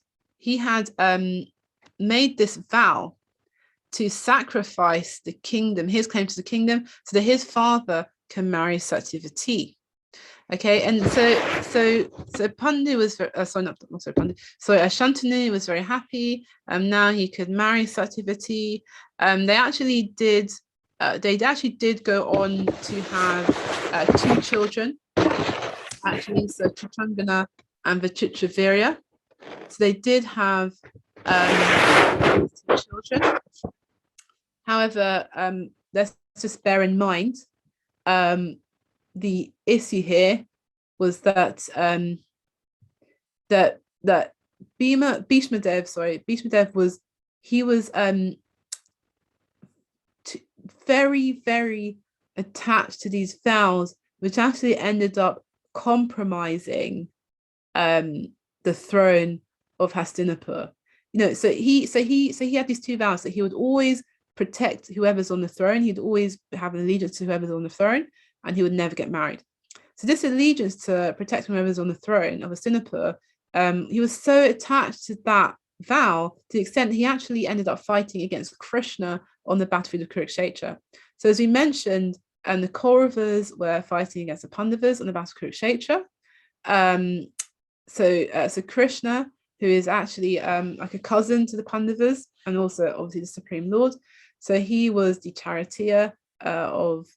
made this vow to sacrifice the kingdom, his claim to the kingdom, so that his father can marry Satyavati. Okay, and so Pandu was Shantanu was very happy. Now he could marry Satyavati. They actually did go on to have 2 children, actually, so Chitrangana and Vichitravirya. So they did have 2 children. However, let's just bear in mind, the issue here was that Bhishmadev was very, very attached to these vows, which actually ended up compromising the throne of Hastinapur. So he had these 2 vows, that he would always protect whoever's on the throne, he'd always have an allegiance to whoever's on the throne, and he would never get married. So this allegiance to protect whoever's on the throne of Hastinapur, he was so attached to that vow to the extent that he actually ended up fighting against Krishna on the battlefield of Kurukshetra. So as we mentioned, the Kauravas were fighting against the Pandavas on the battle of Kurukshetra. So Krishna, who is actually like a cousin to the Pandavas, and also obviously the Supreme Lord, so he was the charioteer of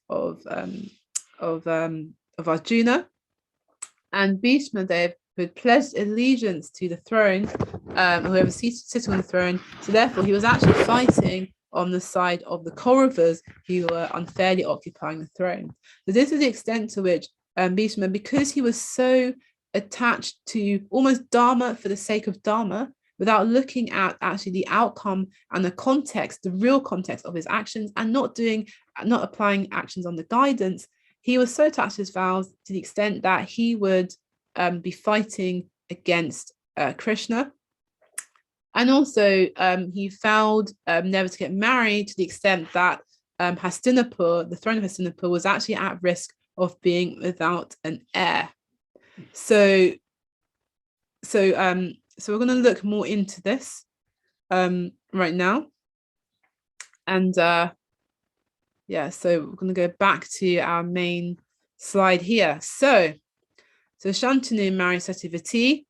Arjuna, and Bhishmadev, who had pledged allegiance to the throne, whoever sitting on the throne. So therefore, he was actually fighting on the side of the Kauravas, who were unfairly occupying the throne. So this is the extent to which Bhishma, because he was so attached to almost Dharma for the sake of Dharma, without looking at actually the outcome and the context, the real context of his actions, and not applying actions on the guidance, he was so attached to his vows to the extent that he would be fighting against Krishna. And also he vowed never to get married, to the extent that Hastinapur, the throne of Hastinapur, was actually at risk of being without an heir. So we're going to look more into this right now. And so we're going to go back to our main slide here. So Shantanu married Satyavati,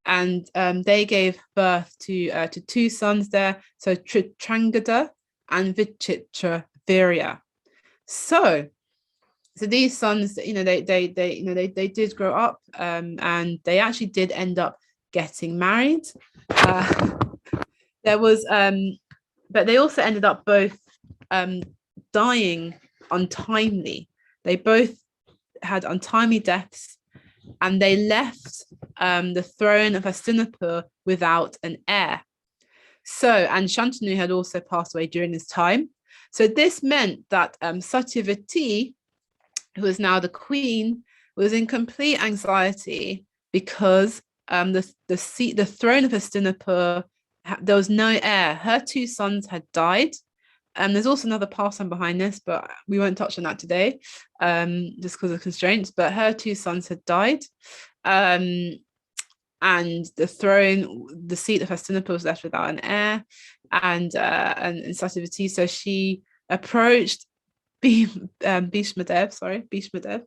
and they gave birth to 2 sons there, so Chitrangada and Vichitravirya. So these sons, they did grow up, and they actually did end up getting married. There was, but they also ended up both dying untimely. They both had untimely deaths, and they left the throne of Hastinapur without an heir. So, and Shantanu had also passed away during this time. So this meant that Satyavati, who is now the queen, was in complete anxiety, because the throne of Hastinapur, there was no heir. Her two sons had died. There's also another pastime behind this, but we won't touch on that today, just because of constraints. But her two sons had died, and the throne, the seat of Hastinapur, was left without an heir, and Satyavati. So she approached Bhishmadev,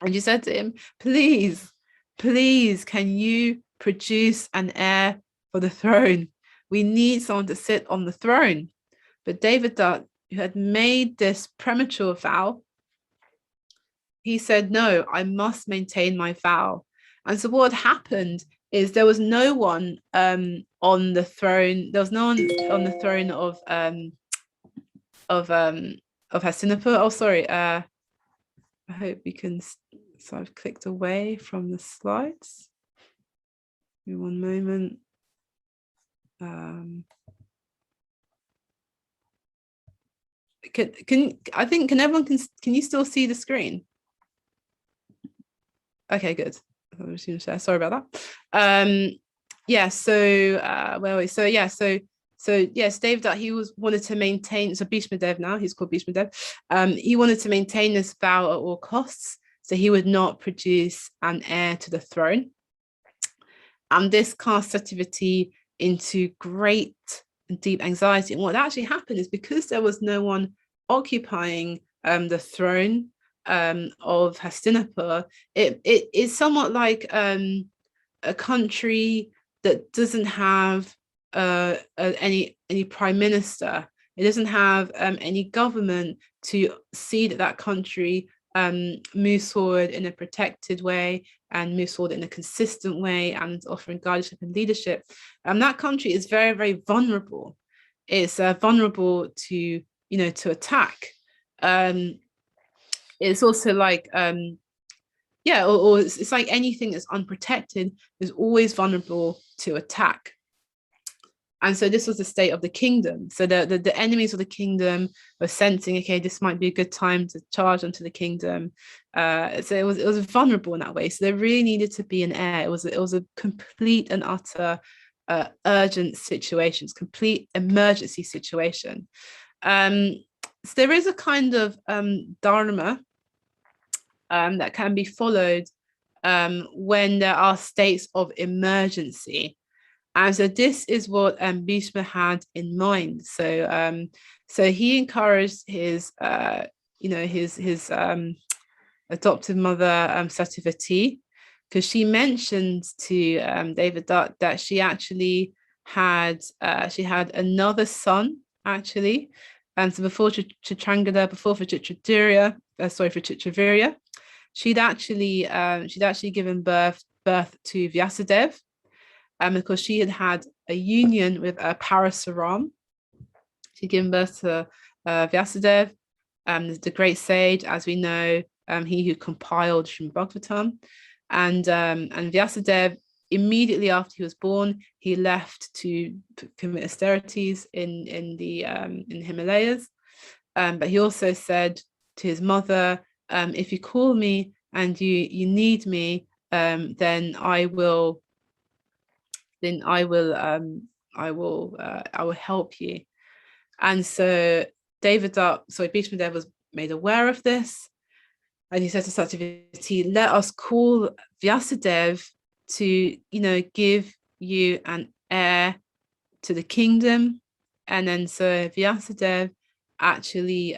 and she said to him, "Please, can you produce an heir for the throne? We need someone to sit on the throne." But Devadatta, who had made this premature vow, he said, "No, I must maintain my vow." And so what had happened is there was no one on the throne. There was no one on the throne of Hastinapur. Oh, sorry. I hope you can. So I've clicked away from the slides. Give me one moment. Can everyone can you still see the screen? Okay, good. Sorry about that. Yeah, so where are we? So yes, Devadatta, he wanted to maintain, so Bhishmadev now, he's called Bhishmadev. He wanted to maintain this vow at all costs, so he would not produce an heir to the throne. And this cast Satyavati into great and deep anxiety. And what actually happened is, because there was no one occupying the throne of Hastinapur, it is somewhat like a country that doesn't have any prime minister. It doesn't have any government to see that country moves forward in a protected way and moves forward in a consistent way and offering guardianship and leadership. That country is very, very vulnerable. It's vulnerable to attack. It's also like or it's like anything that's unprotected is always vulnerable to attack. And so this was the state of the kingdom. So the enemies of the kingdom were sensing, okay, this might be a good time to charge onto the kingdom. So it was vulnerable in that way. So there really needed to be an heir. It was a complete and utter urgent situation, complete emergency situation. So there is a kind of dharma that can be followed when there are states of emergency. And so this is what Bhishma had in mind. So he encouraged his adoptive mother Satyavati, because she mentioned to Devadatta that she actually had another son actually. And so before Chitrangada, before for Chitravirya, she'd actually given birth to Vyasadeva. Because she had a union with Parasaram. She'd given birth to Vyasadeva, the great sage, as we know, he who compiled Srimad Bhagavatam. And Vyasadeva, immediately after he was born, he left to commit austerities in the Himalayas. But he also said to his mother, if you call me and you need me, then I will help you. And so Bhishmadev was made aware of this, and he said to Satyavati, let us call Vyasadeva to give you an heir to the kingdom. And then so Vyasadeva actually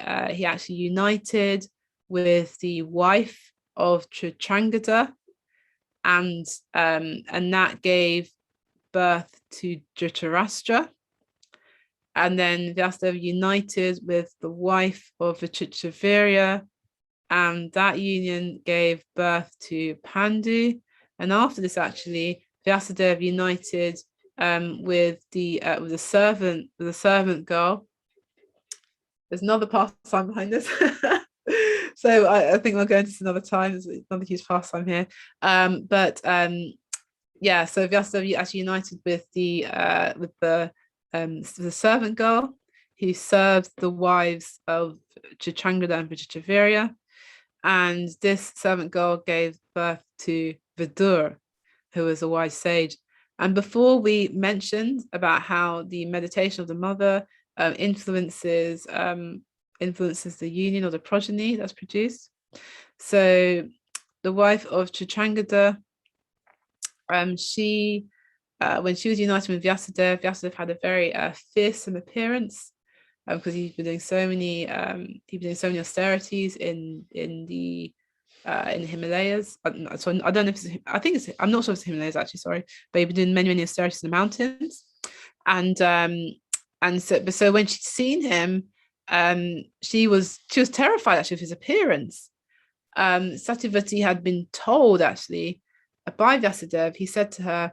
united with the wife of Chitrangada, and that gave birth to Dhritarashtra. And then Vyasadeva united with the wife of Chitravirya, and that union gave birth to Pandu. And after this, actually, Vyasadeva united with a servant girl. There's another pastime behind this. So I think we'll go into this another time. There's another huge pastime here. So Vyasadeva actually united with the servant girl who served the wives of Chitrangada and Chitravirya, and this servant girl gave birth to Vidur. who was a wise sage. And before we mentioned about how the meditation of the mother influences the union or the progeny that's produced. So the wife of Chitrangada, she when she was united with Vyasadeva, Vyasadeva had a very fearsome appearance because he'd been doing so many austerities in the Himalayas. So I don't know if I'm not sure if it's Himalayas actually, sorry, but he'd been doing many austerities in the mountains, and so when she'd seen him, she was terrified actually of his appearance. Satyavati had been told actually by Vyasadeva. He said to her,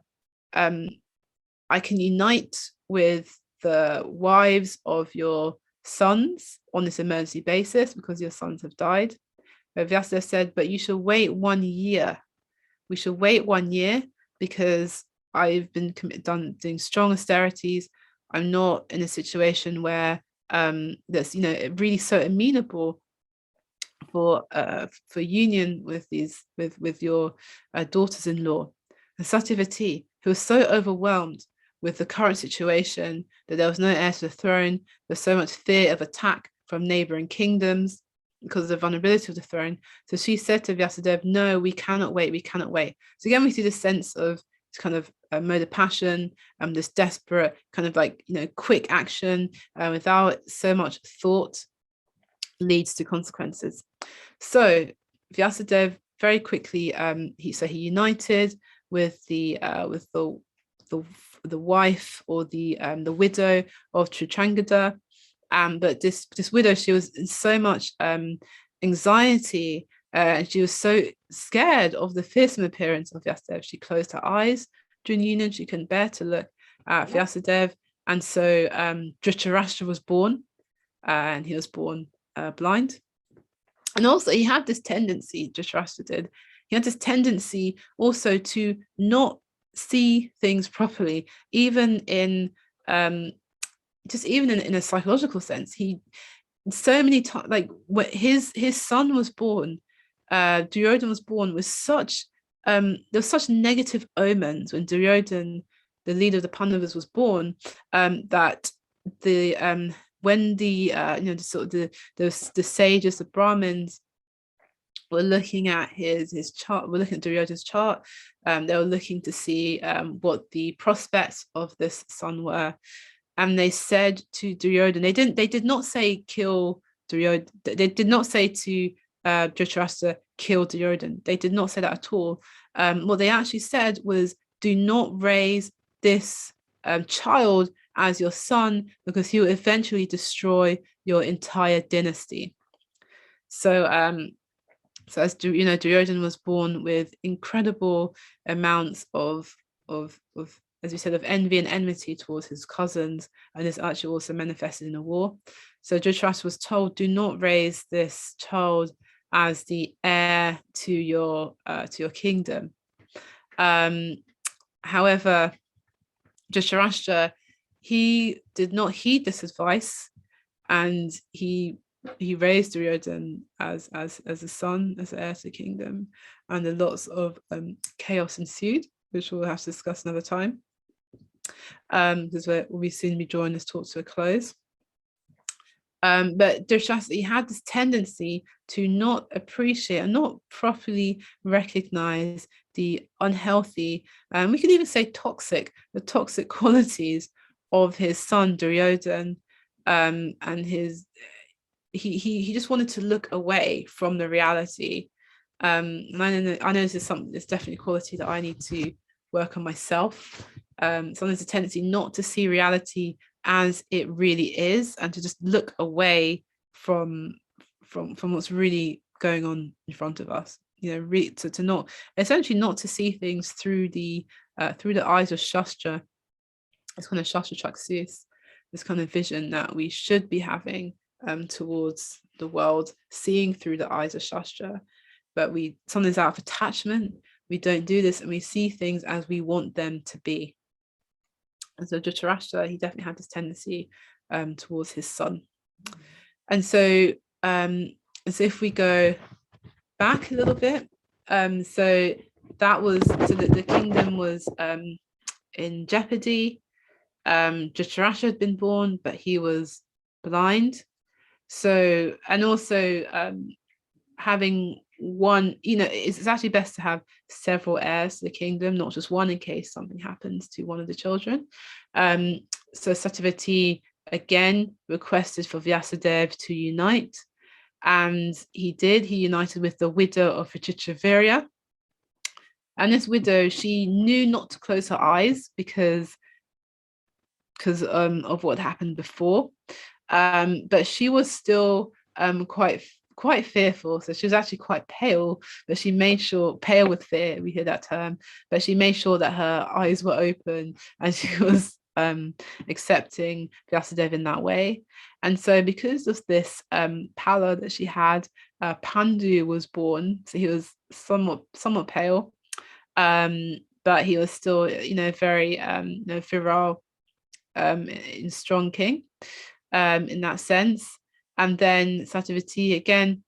I can unite with the wives of your sons on this emergency basis because your sons have died. But Vyasadeva said, but you shall wait 1 year. We shall wait 1 year because I've been doing strong austerities. I'm not in a situation where that's really so amenable for union with your daughters-in-law. And Satyavati, who was so overwhelmed with the current situation that there was no heir to the throne, there's so much fear of attack from neighboring kingdoms because of the vulnerability of the throne. So she said to Vyasadeva, no, we cannot wait, we cannot wait. So again, we see this sense of kind of mode of passion, this desperate kind of quick action without so much thought leads to consequences. So Vyasadeva very quickly he united with the wife or the widow of Chitrangada, but this widow, she was in so much anxiety and she was so scared of the fearsome appearance of Vyasadeva. She closed her eyes during union. She couldn't bear to look at Vyasadeva, and so Dhritarashtra was born, and he was born blind. And also he had this tendency, Dhritarashtra did, he had this tendency also to not see things properly, even in a psychological sense. He so many times, like when his son was born, Duryodhana was born with such there were such negative omens when Duryodhana, the leader of the Pandavas, was born, that the when the the sages, the Brahmins, were looking at his chart, were looking at Duryodhana's chart, they were looking to see what the prospects of this son were, and they said to Duryodhana, they did not say kill Duryodhana, they did not say to Dhritarashtra kill Duryodhana, they did not say that at all. What they actually said was, do not raise this child as your son, because he will eventually destroy your entire dynasty. So as Duryodhana was born with incredible amounts of as we said, of envy and enmity towards his cousins, and this actually also manifested in a war. So Dhritarashtra was told, do not raise this child as the heir to your kingdom. However, Dhritarashtra, he did not heed this advice, and he raised Duryodhana as a son, as heir to the kingdom, and a lots of chaos ensued, which we'll have to discuss another time, because we'll soon be drawing this talk to a close. But Dhritarashtra, he had this tendency to not appreciate and not properly recognize the unhealthy, we can even say toxic qualities of his son Duryodhana, and he just wanted to look away from the reality. And I know this is something, it's definitely a quality that I need to work on myself. Sometimes a tendency not to see reality as it really is, and to just look away from what's really going on in front of us. To not to see things through the eyes of Shastra. It's kind of Shastra Chaksus, this kind of vision that we should be having towards the world, seeing through the eyes of Shastra. But we sometimes, out of attachment, we don't do this, and we see things as we want them to be. And so Dhritarashtra, he definitely had this tendency towards his son. And so if we go back a little bit, so that was so that the kingdom was in jeopardy. Dhritarashtra had been born, but he was blind. So, and also having one, it's actually best to have several heirs to the kingdom, not just one, in case something happens to one of the children. So Satyavati again requested for Vyasadeva to unite, and he did. He united with the widow of Vichitravirya. And this widow, she knew not to close her eyes because of what happened before. But she was still quite fearful. So she was actually quite pale, but she made sure, pale with fear, we hear that term, but she made sure that her eyes were open, and she was accepting Vyasadeva in that way. And so because of this pallor that she had, Pandu was born. So he was somewhat pale, but he was still, very virile, in strong king, in that sense. And then Satyavati, again,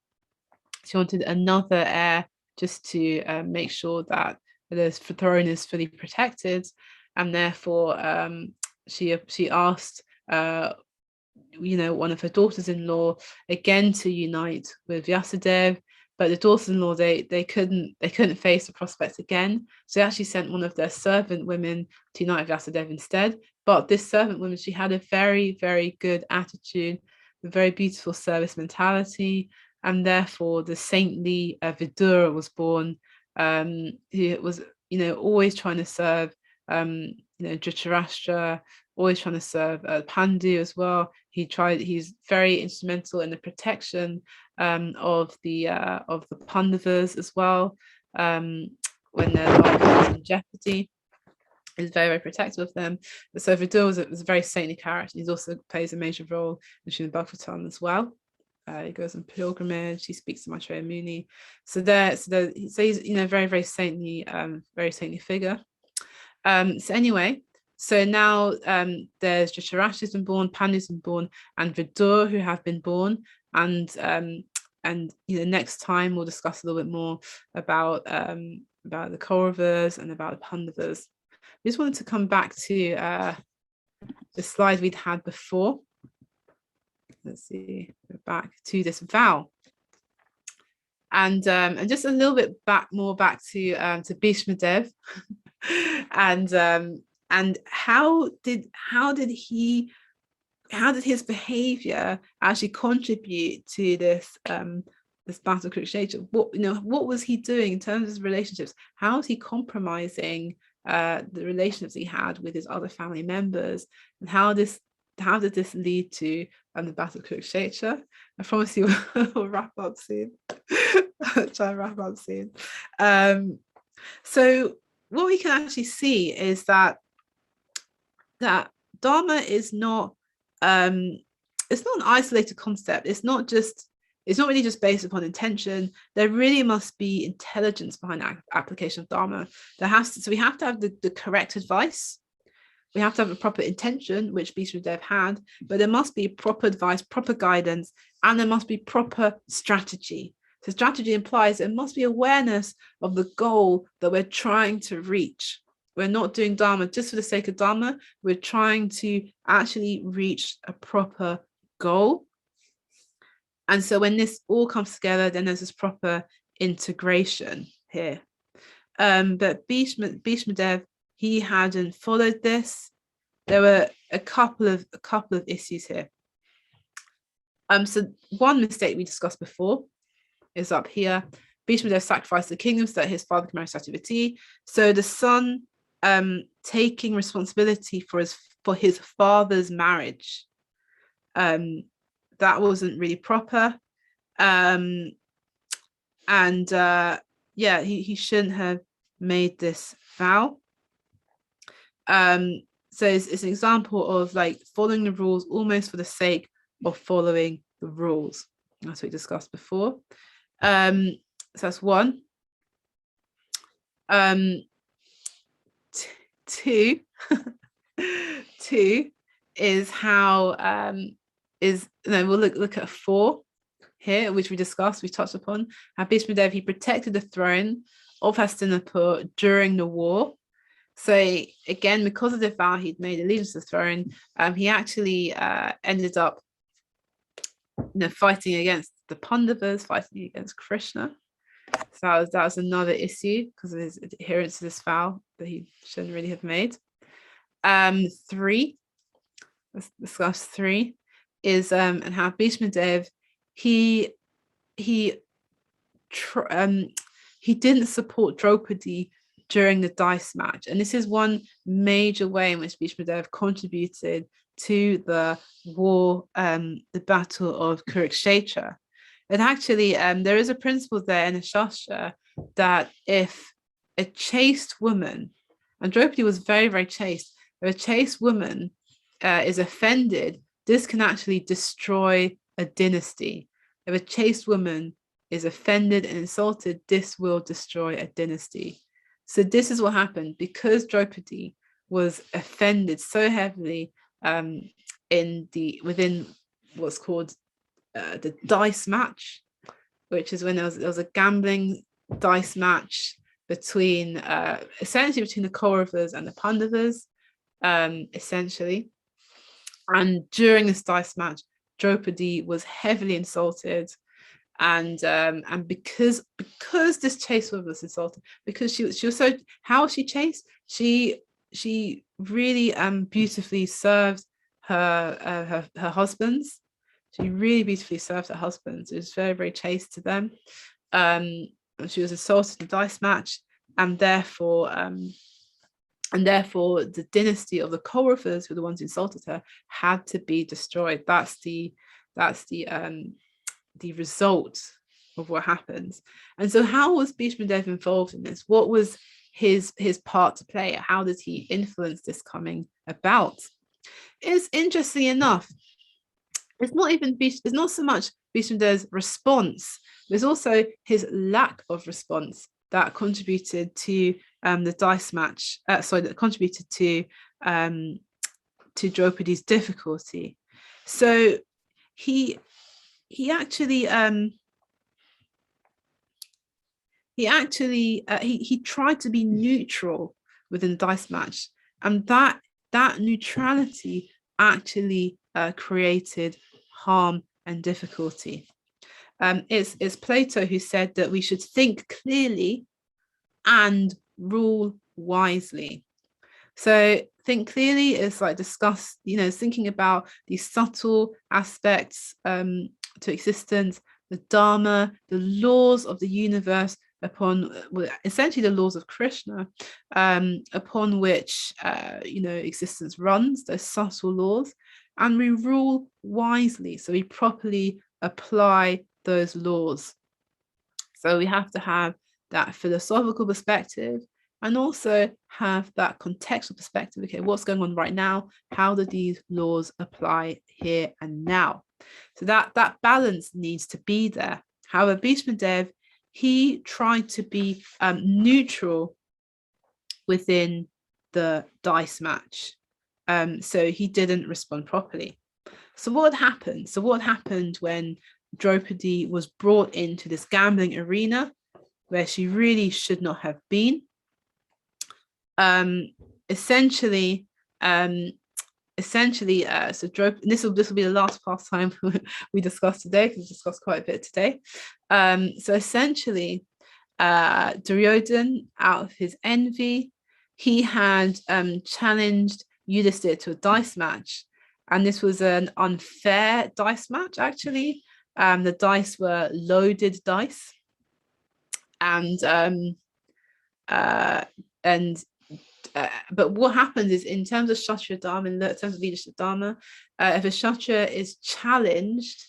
she wanted another heir just to make sure that the throne is fully protected, and therefore she asked one of her daughters-in-law again to unite with Vyasadeva, but the daughters-in-law they couldn't face the prospect again, so they actually sent one of their servant women to unite with Vyasadeva instead. But this servant woman, she had a very, very good attitude, a very beautiful service mentality, and therefore the saintly Vidura was born. He was always trying to serve Dhritarashtra, always trying to serve Pandu as well. He's very instrumental in the protection of the Pandavas as well, when their life was in jeopardy. He's very, very protective of them. So Vidura was a very saintly character. He also plays a major role in Srimad Bhagavatam as well. He goes on pilgrimage. He speaks to Maitreya Muni. So he's very, very saintly figure. So anyway, so now there's Dhritarashtra has been born, Pandu's been born, and Vidura who have been born, and next time we'll discuss a little bit more about the Kauravas and about the Pandavas. I just wanted to come back to the slide we'd had before. Let's see, go back to this vow, and just a little bit back to Bhishma Dev, and how did his behavior actually contribute to this battle of Kurukshetra? What was he doing in terms of his relationships? How was he compromising the relationships he had with his other family members, and how did this lead to the battle of Kurukshetra? I promise you we'll wrap up soon. Try and wrap up soon. So what we can actually see is that Dharma is not it's not an isolated concept. It's not really just based upon intention. There really must be intelligence behind application of Dharma. So we have to have the correct advice. We have to have a proper intention, which Bhishma Dev had, but there must be proper advice, proper guidance, and there must be proper strategy. So strategy implies there must be awareness of the goal that we're trying to reach. We're not doing Dharma just for the sake of Dharma. We're trying to actually reach a proper goal. And so when this all comes together, then there's this proper integration here. But Bhishma Dev, he hadn't followed this. There were a couple of issues here. So one mistake we discussed before is up here. Bhishma Dev sacrificed the kingdom so that his father could marry Satyavati. So the son taking responsibility for his father's marriage, that wasn't really proper. He shouldn't have made this vow. So it's an example of like following the rules almost for the sake of following the rules. That's what we discussed before. So that's one. Two is how we'll look at 4 here, which we discussed, we touched upon how Bhishma Dev, he protected the throne of Hastinapur during the war. So again, because of the vow he'd made allegiance to the throne, he actually ended up fighting against the Pandavas, fighting against Krishna. So that was another issue because of his adherence to this vow that he shouldn't really have made. 3, let's discuss 3, is and how Bhishma Dev he didn't support Draupadi during the dice match, and this is one major way in which Bhishma Dev contributed to the war, the battle of Kurukshetra. And actually, there is a principle there in the Shastra that if a chaste woman, and Draupadi was very, very chaste, if a chaste woman is offended, this can actually destroy a dynasty. If a chaste woman is offended and insulted, this will destroy a dynasty. So this is what happened because Draupadi was offended so heavily within what's called the dice match, which is when there was a gambling dice match between essentially between the Kauravas and the Pandavas, essentially. And during this dice match, Draupadi was heavily insulted, and because this chaste woman was insulted, because she was so, how was she chaste? She really beautifully served her husbands. She really beautifully served her husbands. It was very, very chaste to them. She was insulted in the dice match, and therefore the dynasty of the Kauravas, who were the ones who insulted her, had to be destroyed. That's the result of what happens. And so how was Bhishma Dev involved in this? What was his part to play? How did he influence this coming about? It's interesting enough, it's not so much Bhishma Dev's response, there's also his lack of response that contributed to the dice match, that contributed to Draupadi's difficulty. So he actually tried to be neutral within the dice match, and that neutrality actually created harm and difficulty. It's Plato who said that we should think clearly and rule wisely. So think clearly is like discuss, thinking about these subtle aspects to existence, the Dharma, the laws of the universe, essentially the laws of Krishna, upon which existence runs, those subtle laws, and we rule wisely. So we properly apply those laws. So we have to have that philosophical perspective and also have that contextual perspective. Okay, what's going on right now? How do these laws apply here and now? So that balance needs to be there. However, Bhishma Dev, he tried to be neutral within the dice match. So he didn't respond properly. So what happened? What happened when Draupadi was brought into this gambling arena where she really should not have been? Essentially, so Draupadi, this will be the last pastime we discussed today, because we discussed quite a bit today. So essentially, Duryodhan, out of his envy, he had challenged Yudhisthira to a dice match, and this was an unfair dice match. Actually, the dice were loaded dice, but what happens is, in terms of Kshatriya Dharma, in terms of leadership Dharma, if a Kshatriya is challenged,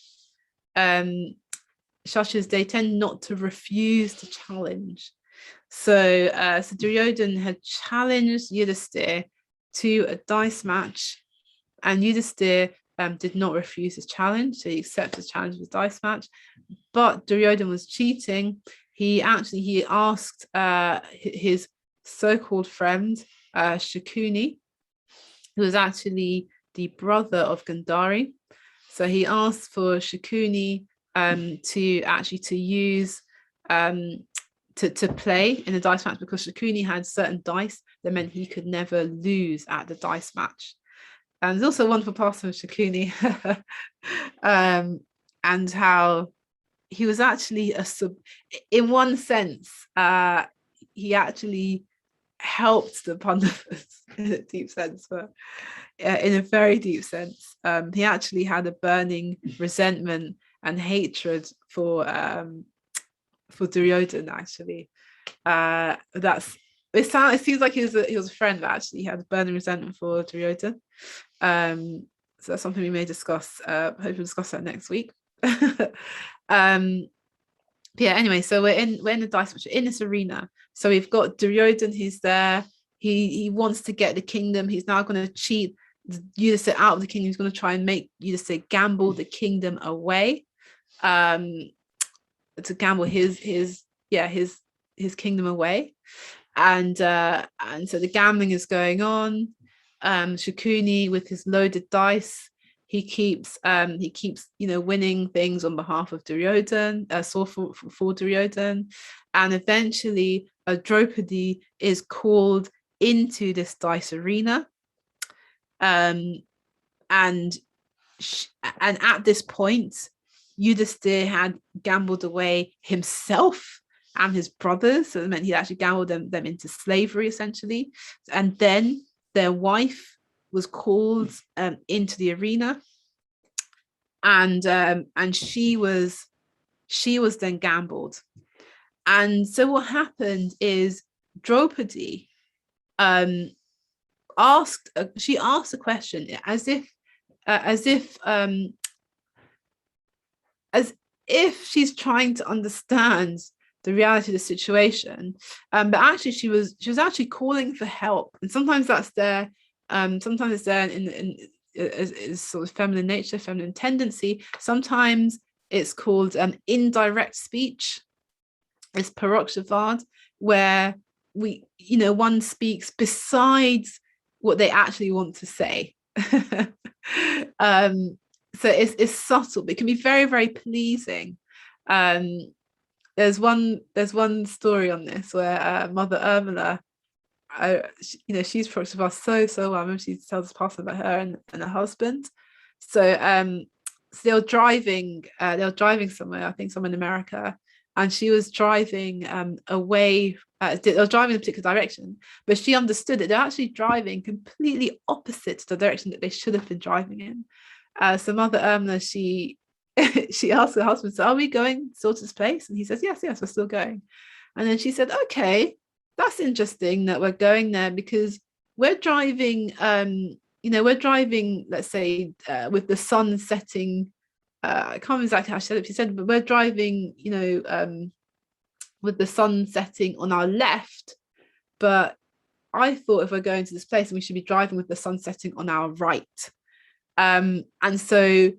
Kshatriyas, they tend not to refuse to challenge. So Duryodhan had challenged Yudhisthira to a dice match, and Yudhisthira did not refuse his challenge, so he accepted the challenge of the dice match. But Duryodhan was cheating. He asked his so-called friend Shakuni, who was actually the brother of Gandhari. So he asked for Shakuni to use to play in the dice match, because Shakuni had certain dice that meant he could never lose at the dice match. And there's also a wonderful pastime of Shakuni, and how he was actually in one sense, he actually helped the Pandavas in a deep sense, but in a very deep sense, he actually had a burning resentment and hatred for Duryodhana. Actually, it seems like he was a friend, but actually he had a burning resentment for Duryodhana. So that's something we may discuss. Hopefully we'll discuss that next week. Yeah, anyway, so we're in the dice match, in this arena. So we've got Duryodhana, who's there. He wants to get the kingdom. He's now going to cheat Yudhisthira out of the kingdom. He's going to try and make Yudhisthira gamble the kingdom away, to gamble his kingdom away. And so the gambling is going on. Shakuni, with his loaded dice, he keeps winning things on behalf of Duryodhana, for Duryodhana, and eventually Draupadi is called into this dice arena, and at this point, Yudhisthira had gambled away himself and his brothers, so it meant he actually gambled them into slavery, essentially. And then their wife was called into the arena, and she was then gambled. And so what happened is Draupadi asked a question as if she's trying to understand the reality of the situation, but actually she was actually calling for help. And sometimes that's there, sometimes it's there in sort of feminine nature, feminine tendency. Sometimes it's called indirect speech. It's paroksha, where one speaks besides what they actually want to say. So it's subtle, but it can be very, very pleasing. There's one story on this where Mother Urmila, she's paroksha so well. I remember she tells us past about her and her husband. So they were driving somewhere, I think somewhere in America, and she was driving away. They were driving in a particular direction, but she understood that they're actually driving completely opposite to the direction that they should have been driving in. So Mother Urmila, she asked her husband, "So are we going still to this place?" And he says, yes, we're still going. And then she said, "Okay, that's interesting that we're going there, because we're driving, let's say, with the sun setting. I can't remember exactly how she said it, but we're driving, with the sun setting on our left. But I thought if we're going to this place, we should be driving with the sun setting on our right." And so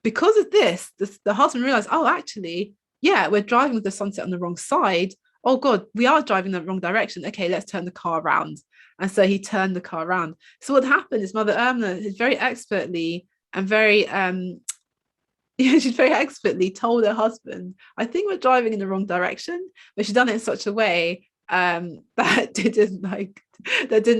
because of this, the husband realized, oh, actually, yeah, we're driving with the sunset on the wrong side. Oh God, we are driving in the wrong direction. Okay, let's turn the car around. And so he turned the car around. So what happened is Mother Urmila is very expertly and very she's very expertly told her husband, I think we're driving in the wrong direction, but she's done it in such a way that didn't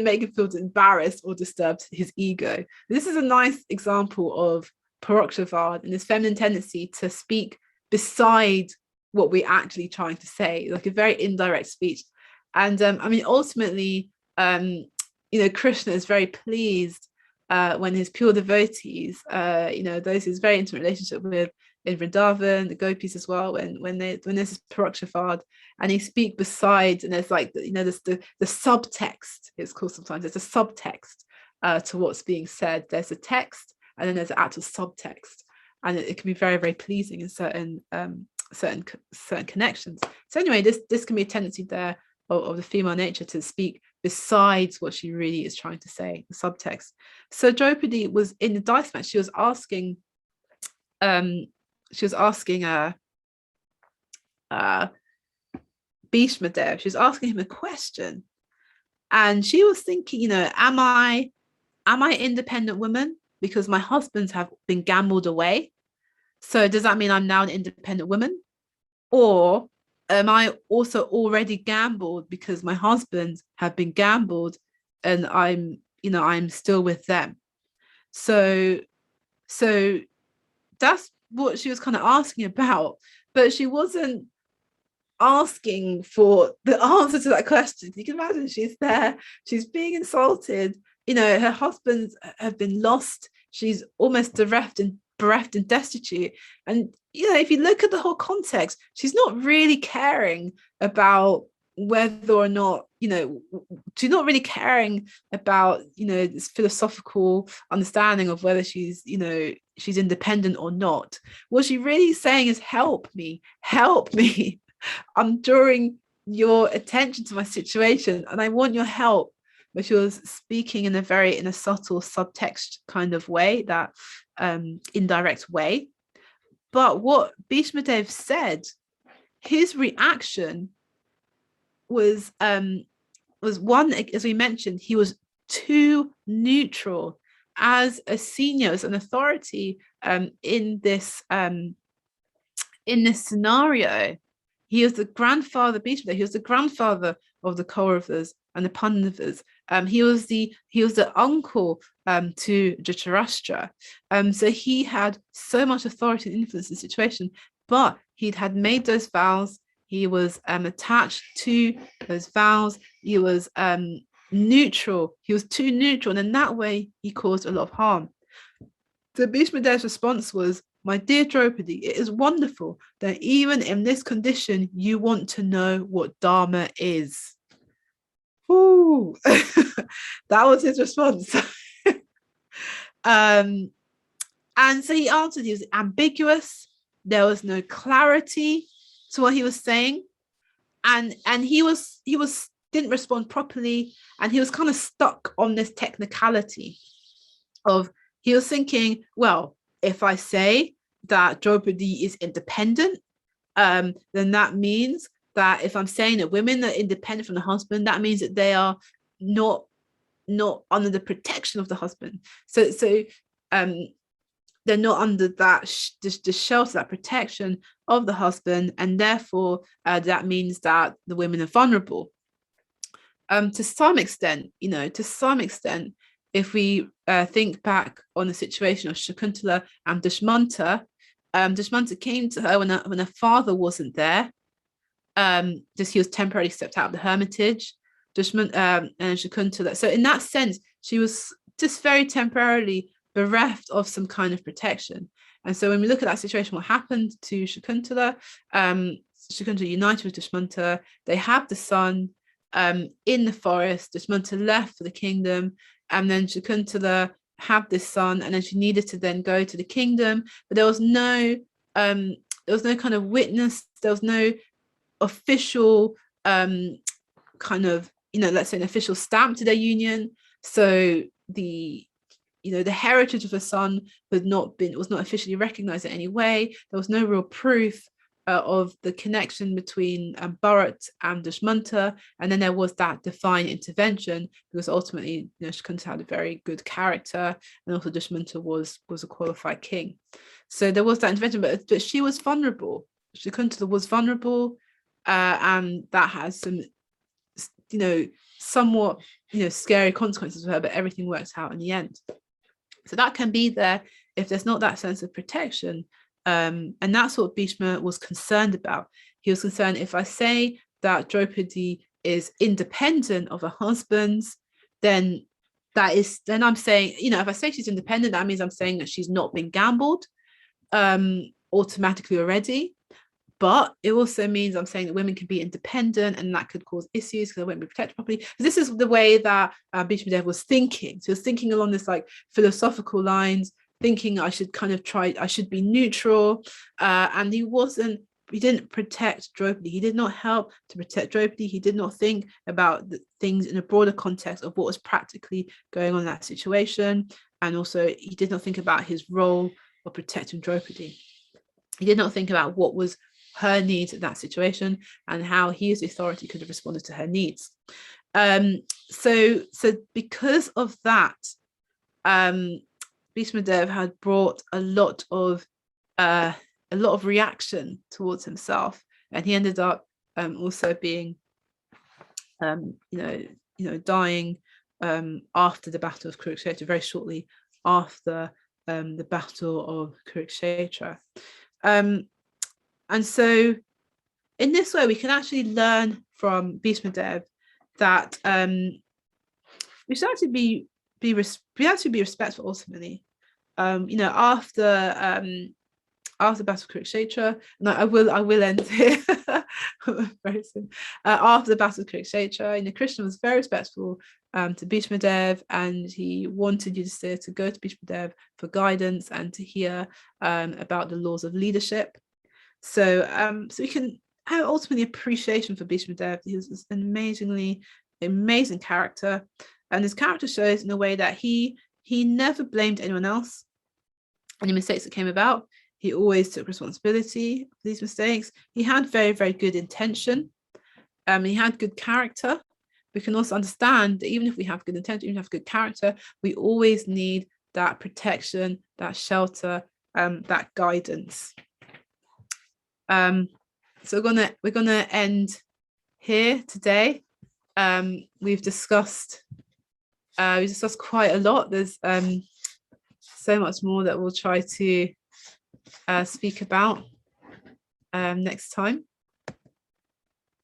make him feel embarrassed or disturbed his ego. This is a nice example of paroksha and this feminine tendency to speak beside what we're actually trying to say, like a very indirect speech. And ultimately, Krishna is very pleased when his pure devotees, those his very intimate relationship with in Vrindavan, the gopis as well, when there's this paroksha and he speak beside, and there's there's the subtext, it's called sometimes, there's a subtext to what's being said. There's a text and then there's an actual subtext, and it can be very, very pleasing in certain connections. So anyway, this can be a tendency there of the female nature to speak besides what she really is trying to say, the subtext. So Draupadi was in the dice match. She was asking Bhishma Dev, she was asking him a question, and she was thinking, am I independent woman because my husbands have been gambled away? So does that mean I'm now an independent woman? Or am I also already gambled because my husbands have been gambled and I'm still with them? So so that's what she was kind of asking about, but she wasn't asking for the answer to that question. You can imagine she's there, she's being insulted, her husbands have been lost, she's almost bereft and destitute. And if you look at the whole context, she's not really caring about whether or not, she's not really caring about, this philosophical understanding of whether she's independent or not. What she's really saying is, help me, help me. I'm drawing your attention to my situation and I want your help. But she was speaking in a subtle subtext kind of way, that indirect way. But what Bhishma Dev said, his reaction was one, as we mentioned, he was too neutral as a senior, as an authority in this scenario. He was the grandfather, Bhishma. He was the grandfather of the Kauravas and the Pandavas. He was the uncle to Dhritarashtra. So he had so much authority and influence in the situation, but he had made those vows. He was attached to those vows. He was neutral. He was too neutral, and in that way, he caused a lot of harm. So Bhishma Dev's response was, my dear Draupadi, it is wonderful that even in this condition, you want to know what Dharma is. Ooh. That was his response. And so he answered, he was ambiguous. There was no clarity to what he was saying. And he didn't respond properly. And he was kind of stuck on this technicality of, he was thinking, well, if I say that Draupadi is independent, then that means that if I'm saying that women are independent from the husband, that means that they are not under the protection of the husband. So they're not under that the shelter, that protection of the husband, and therefore that means that the women are vulnerable. To some extent, if we think back on the situation of Shakuntala and Dushmanta, Dushmanta came to her when her father wasn't there. Just he was temporarily stepped out of the hermitage. And Shakuntala. So in that sense, she was just very temporarily bereft of some kind of protection. And so when we look at that situation, what happened to Shakuntala? Shakuntala united with Dushmanta. They have the son in the forest. Dushmanta left for the kingdom. And then Shakuntala had this son, and then she needed to then go to the kingdom, but there was no kind of witness. There was no official kind of, let's say, an official stamp to their union. So the heritage of her son was not officially recognized in any way. There was no real proof of the connection between Bharat and Dushmanta, and then there was that divine intervention, because ultimately Shakuntala had a very good character, and also Dushmanta was a qualified king. So there was that intervention, but she was vulnerable. Shakuntala was vulnerable, and that has some somewhat scary consequences for her, but everything works out in the end. So that can be there if there's not that sense of protection. And that's what Bhishma was concerned about. He was concerned, if I say that Draupadi is independent of her husband's, then I'm saying, if I say she's independent, that means I'm saying that she's not been gambled automatically already. But it also means I'm saying that women can be independent, and that could cause issues because they won't be protected properly. This is the way that Bhishma Dev was thinking. So he was thinking along this like philosophical lines, thinking I should be neutral, and he didn't protect Draupadi. He did not help to protect Draupadi. He did not think about the things in a broader context of what was practically going on in that situation, and also he did not think about his role of protecting Draupadi. He did not think about what was her needs in that situation and how he as authority could have responded to her needs. So because of that, Bhishma Dev had brought a lot of reaction towards himself, and he ended up also being, dying after the Battle of Kurukshetra, very shortly after the Battle of Kurukshetra. And so in this way, we can actually learn from Bhishma Dev that we should actually be respectful ultimately. After the Battle of Kurukshetra, and I will end here very soon. After the Battle of Kurukshetra, Krishna was very respectful to Bhishma Dev, and he wanted Yudhisthira to go to Bhishma Dev for guidance and to hear about the laws of leadership. So we can have ultimately appreciation for Bhishma Dev. He was an amazing character, and his character shows in a way that he never blamed anyone else, any mistakes that came about. He always took responsibility for these mistakes. He had very, very good intention. He had good character. We can also understand that even if we have good intention, even if we have good character, we always need that protection, that shelter, that guidance. So we're gonna end here today. We've discussed quite a lot. There's so much more that we'll try to speak about next time.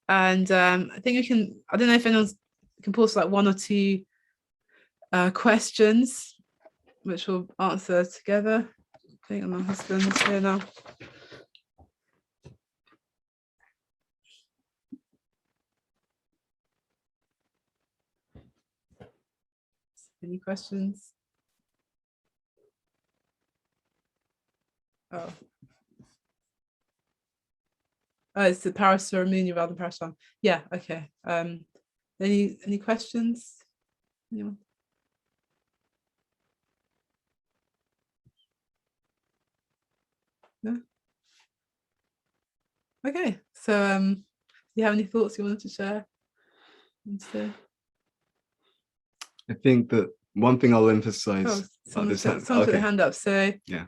And I think I don't know if anyone can post like one or two questions, which we'll answer together. I think my husband's here now. Any questions? Oh, it's the Paraswaramuni rather than Paraswaram. Yeah, okay. Any questions? Anyone? No? Okay, so do you have any thoughts you wanted to share? I think that one thing I'll emphasize. Someone put their hand up. So yeah.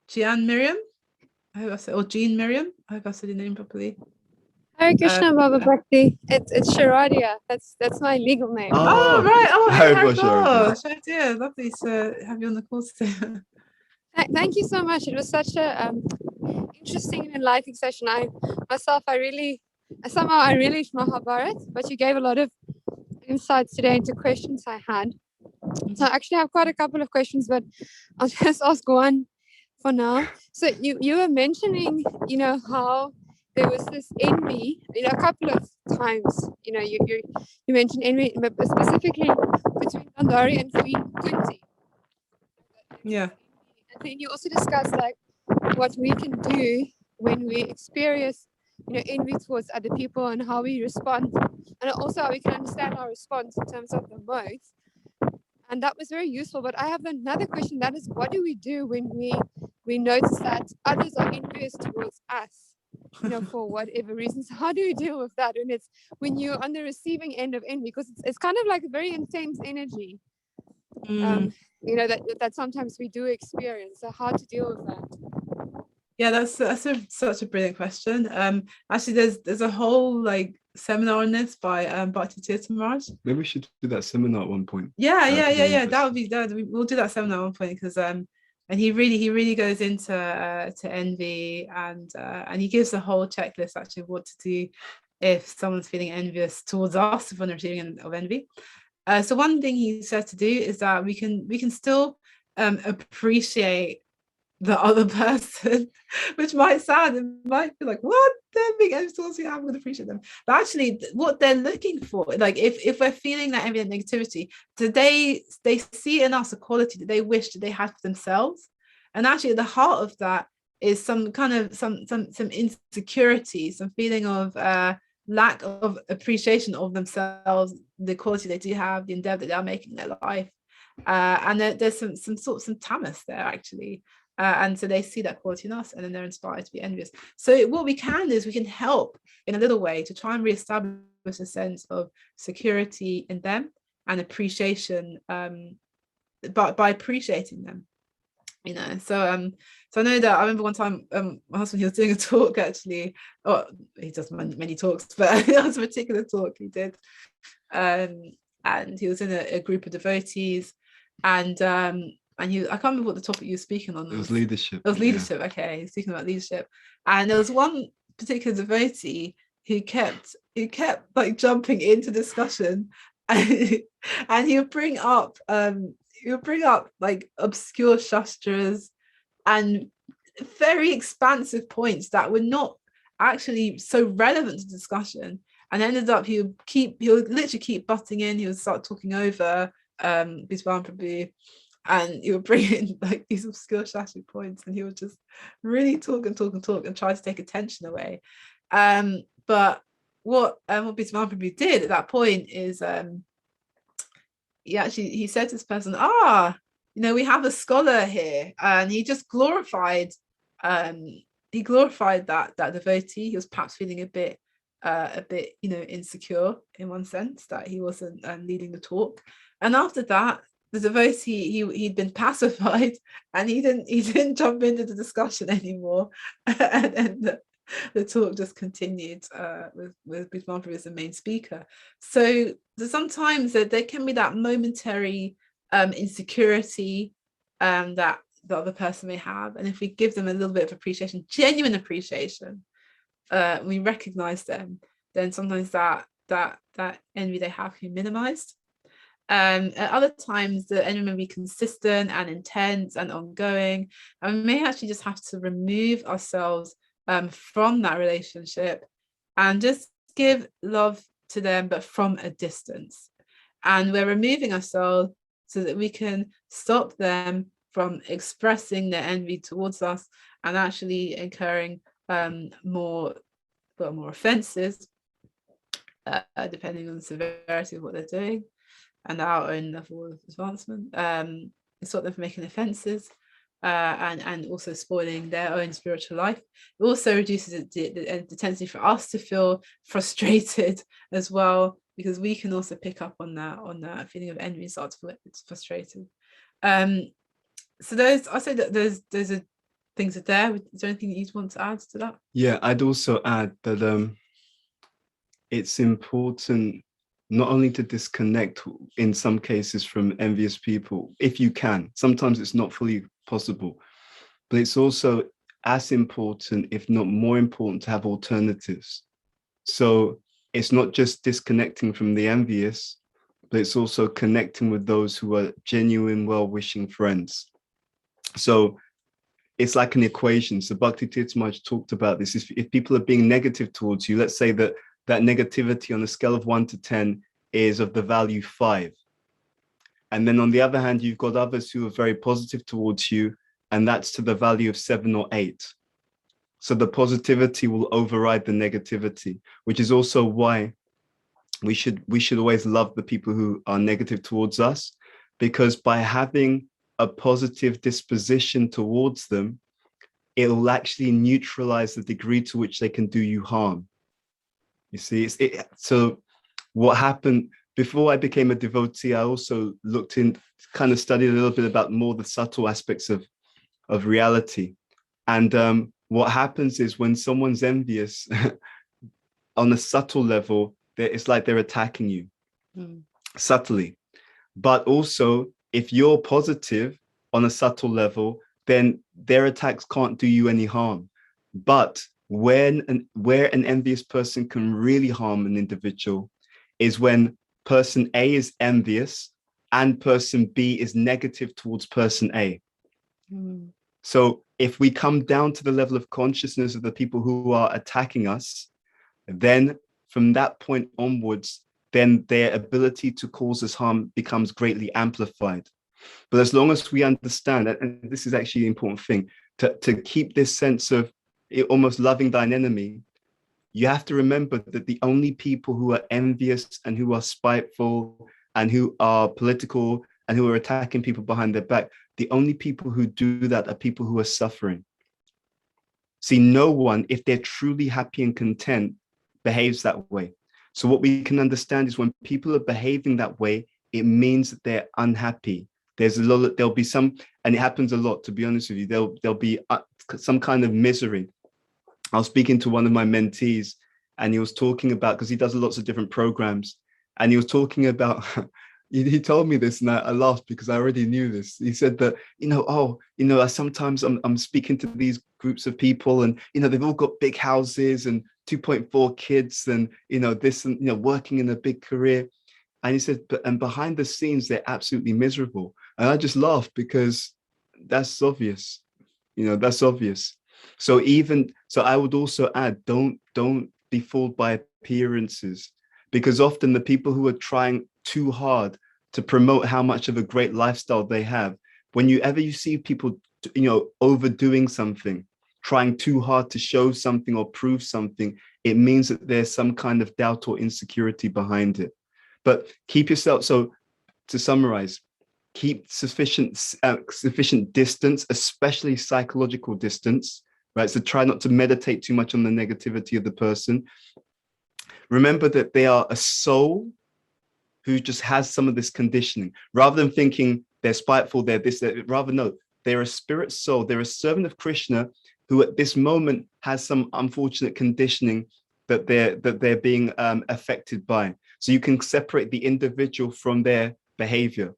Jean Miriam, I hope I said, or Jean Miriam, I hope I said your name properly. Hare Krishna, Baba Bhakti. It's Sharadia. That's my legal name. Oh right. Oh my gosh. Oh dear. Lovely to have you on the call today. Thank you so much. It was such a interesting and enlightening session. I really Mahabharata, but you gave a lot of insights today into questions I had. So I actually have quite a couple of questions, but I'll just ask one for now. So you were mentioning, how there was this envy, a couple of times, you mentioned envy, but specifically between Gandhari and Queen Kunti. Yeah. And then you also discussed like what we can do when we experience, envy towards other people and how we respond, and also how we can understand our response in terms of the modes. And that was very useful. But I have another question. That is, what do we do when we notice that others are envious towards us, for whatever reasons? How do you deal with that when you're on the receiving end of envy? Because it's kind of like a very intense energy, that sometimes we do experience. So how to deal with that? Yeah, that's such a brilliant question. Actually, there's a whole seminar on this by Bhakti Tirtha. Maybe we should do that seminar at one point. Yeah. We'll do that seminar at one point, because and he really goes into to envy, and he gives a whole checklist actually of what to do if someone's feeling envious towards us, if we're receiving of envy. So one thing he says to do is that we can still appreciate the other person, which might be like, what, they're being envious towards me, I'm going to appreciate them. But actually what they're looking for, like if we're feeling that envy and negativity, do they see in us a quality that they wish that they had for themselves? And actually at the heart of that is some kind of some insecurity, some feeling of lack of appreciation of themselves, the quality they do have, the endeavor that they're making in their life, and there's some tamas there actually. And so they see that quality in us, and then they're inspired to be envious. So what we can do is we can help in a little way to try and reestablish a sense of security in them and appreciation, by appreciating them. So I know that I remember one time my husband, he was doing a talk actually, or he does many talks, but it was a particular talk he did, and he was in a group of devotees, and I can't remember what the topic you were speaking on. It was leadership. It was leadership. Okay, he's speaking about leadership, and there was one particular devotee who kept like jumping into discussion, and he would bring up like obscure shastras and very expansive points that were not actually so relevant to discussion, and ended up he would literally keep butting in. He would start talking over Bhuta Prabhu, and he would bring in like these obscure shastri points, and he would just really talk and try to take attention away. But what Bhuta Prabhu did at that point is he said to this person, we have a scholar here, and he just glorified that devotee. He was perhaps feeling a bit insecure in one sense that he wasn't leading the talk. And after that, the devotee, he'd been pacified, and he didn't jump into the discussion anymore. And then the talk just continued with Bhuta Prabhu as the main speaker. So sometimes there can be that momentary insecurity that the other person may have, and if we give them a little bit of appreciation, genuine appreciation, we recognize them, then sometimes that envy they have can be minimized. At other times, the envy may be consistent and intense and ongoing, and we may actually just have to remove ourselves from that relationship and just give love to them, but from a distance. And we're removing ourselves so that we can stop them from expressing their envy towards us and actually incurring more offenses, depending on the severity of what they're doing and our own level of advancement. Stop them from making offenses and also spoiling their own spiritual life. It also reduces the tendency for us to feel frustrated as well, because we can also pick up on that feeling of envy and start to feel frustrated. So I say that those are things are there. Is there anything that you'd want to add to that? Yeah, I'd also add that it's important not only to disconnect in some cases from envious people, if you can. Sometimes it's not fully possible, but it's also as important, if not more important, to have alternatives. So it's not just disconnecting from the envious, but it's also connecting with those who are genuine, well-wishing friends. So it's like an equation. So Bhakti Tirthamaj talked about this. If people are being negative towards you, let's say that negativity on a scale of 1 to 10 is of the value 5. And then on the other hand, you've got others who are very positive towards you, and that's to the value of 7 or 8. So the positivity will override the negativity, which is also why we should always love the people who are negative towards us, because by having a positive disposition towards them, it will actually neutralize the degree to which they can do you harm. You see, so what happened before I became a devotee, I also kind of studied a little bit about more the subtle aspects of reality. And what happens is when someone's envious on a subtle level, it's like they're attacking you subtly. But also, if you're positive on a subtle level, then their attacks can't do you any harm. But where an envious person can really harm an individual is when person A is envious and person B is negative towards person A. So if we come down to the level of consciousness of the people who are attacking us, then from that point onwards, then their ability to cause us harm becomes greatly amplified. But as long as we understand that, and this is actually the important thing, to keep this sense of almost loving thine enemy, you have to remember that the only people who are envious and who are spiteful and who are political and who are attacking people behind their back, the only people who do that are people who are suffering. See, no one, if they're truly happy and content, behaves that way. So what we can understand is when people are behaving that way, it means that they're unhappy. there'll be some, and it happens a lot, to be honest with you, there'll be some kind of misery. I was speaking to one of my mentees, and he was talking about, because he does lots of different programs, and he was talking about, he told me this, and I laughed because I already knew this. He said that, sometimes I'm speaking to these groups of people, and, they've all got big houses and 2.4 kids and, this, and, working in a big career. And he said, and behind the scenes, they're absolutely miserable. And I just laughed because that's obvious. That's obvious. So I would also add, don't be fooled by appearances, because often the people who are trying too hard to promote how much of a great lifestyle they have, whenever you see people, overdoing something, trying too hard to show something or prove something, it means that there's some kind of doubt or insecurity behind it. But keep yourself, so to summarize, keep sufficient distance, especially psychological distance, right? So try not to meditate too much on the negativity of the person. Remember that they are a soul who just has some of this conditioning. Rather than thinking they're spiteful, they're this, rather no, they're a spirit soul. They're a servant of Krishna who at this moment has some unfortunate conditioning that they're being affected by. So you can separate the individual from their behavior.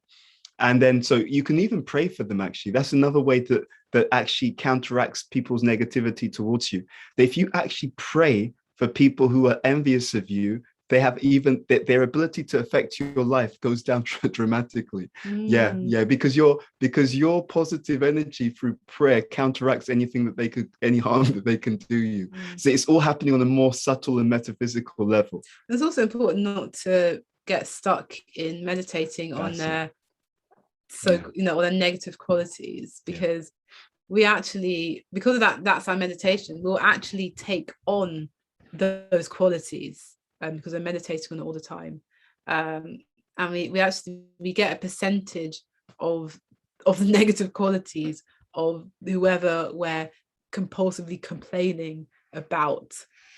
And then, so you can even pray for them, actually. That's another way that actually counteracts people's negativity towards you. That if you actually pray for people who are envious of you, they have even their ability to affect your life goes down dramatically. Yeah, because your positive energy through prayer counteracts anything that any harm that they can do you. So it's all happening on a more subtle and metaphysical level. It's also important not to get stuck in meditating on their on their negative qualities, because we actually, because of that, that's our meditation, we'll actually take on those qualities. Because we're meditating on it all the time, and we get a percentage of the negative qualities of whoever we're compulsively complaining about.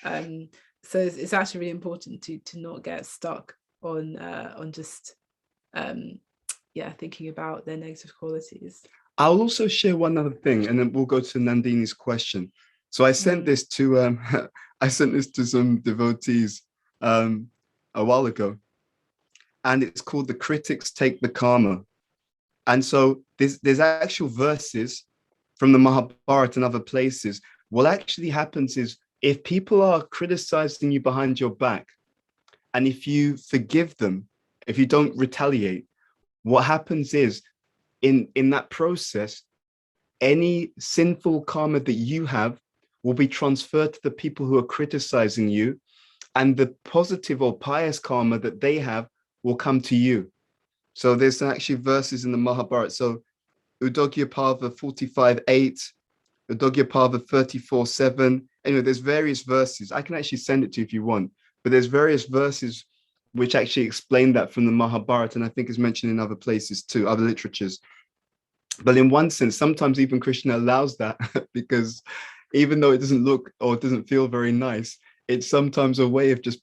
So it's actually really important to not get stuck on just thinking about their negative qualities. I'll also share one other thing, and then we'll go to Nandini's question. So I sent this to some devotees a while ago, and it's called The Critics Take the Karma. And so there's actual verses from the Mahabharata and other places. What actually happens is, if people are criticizing you behind your back, and if you forgive them, if you don't retaliate, what happens is, in that process, any sinful karma that you have will be transferred to the people who are criticizing you, and the positive or pious karma that they have will come to you. So there's actually verses in the Mahabharata. So Udogya Parva 45:8, Udogya Parva 34:7. Anyway, there's various verses. I can actually send it to you if you want, but there's various verses which actually explain that from the Mahabharata, and I think is mentioned in other places too, other literatures. But in one sense, sometimes even Krishna allows that because even though it doesn't look or it doesn't feel very nice, it's sometimes a way of just,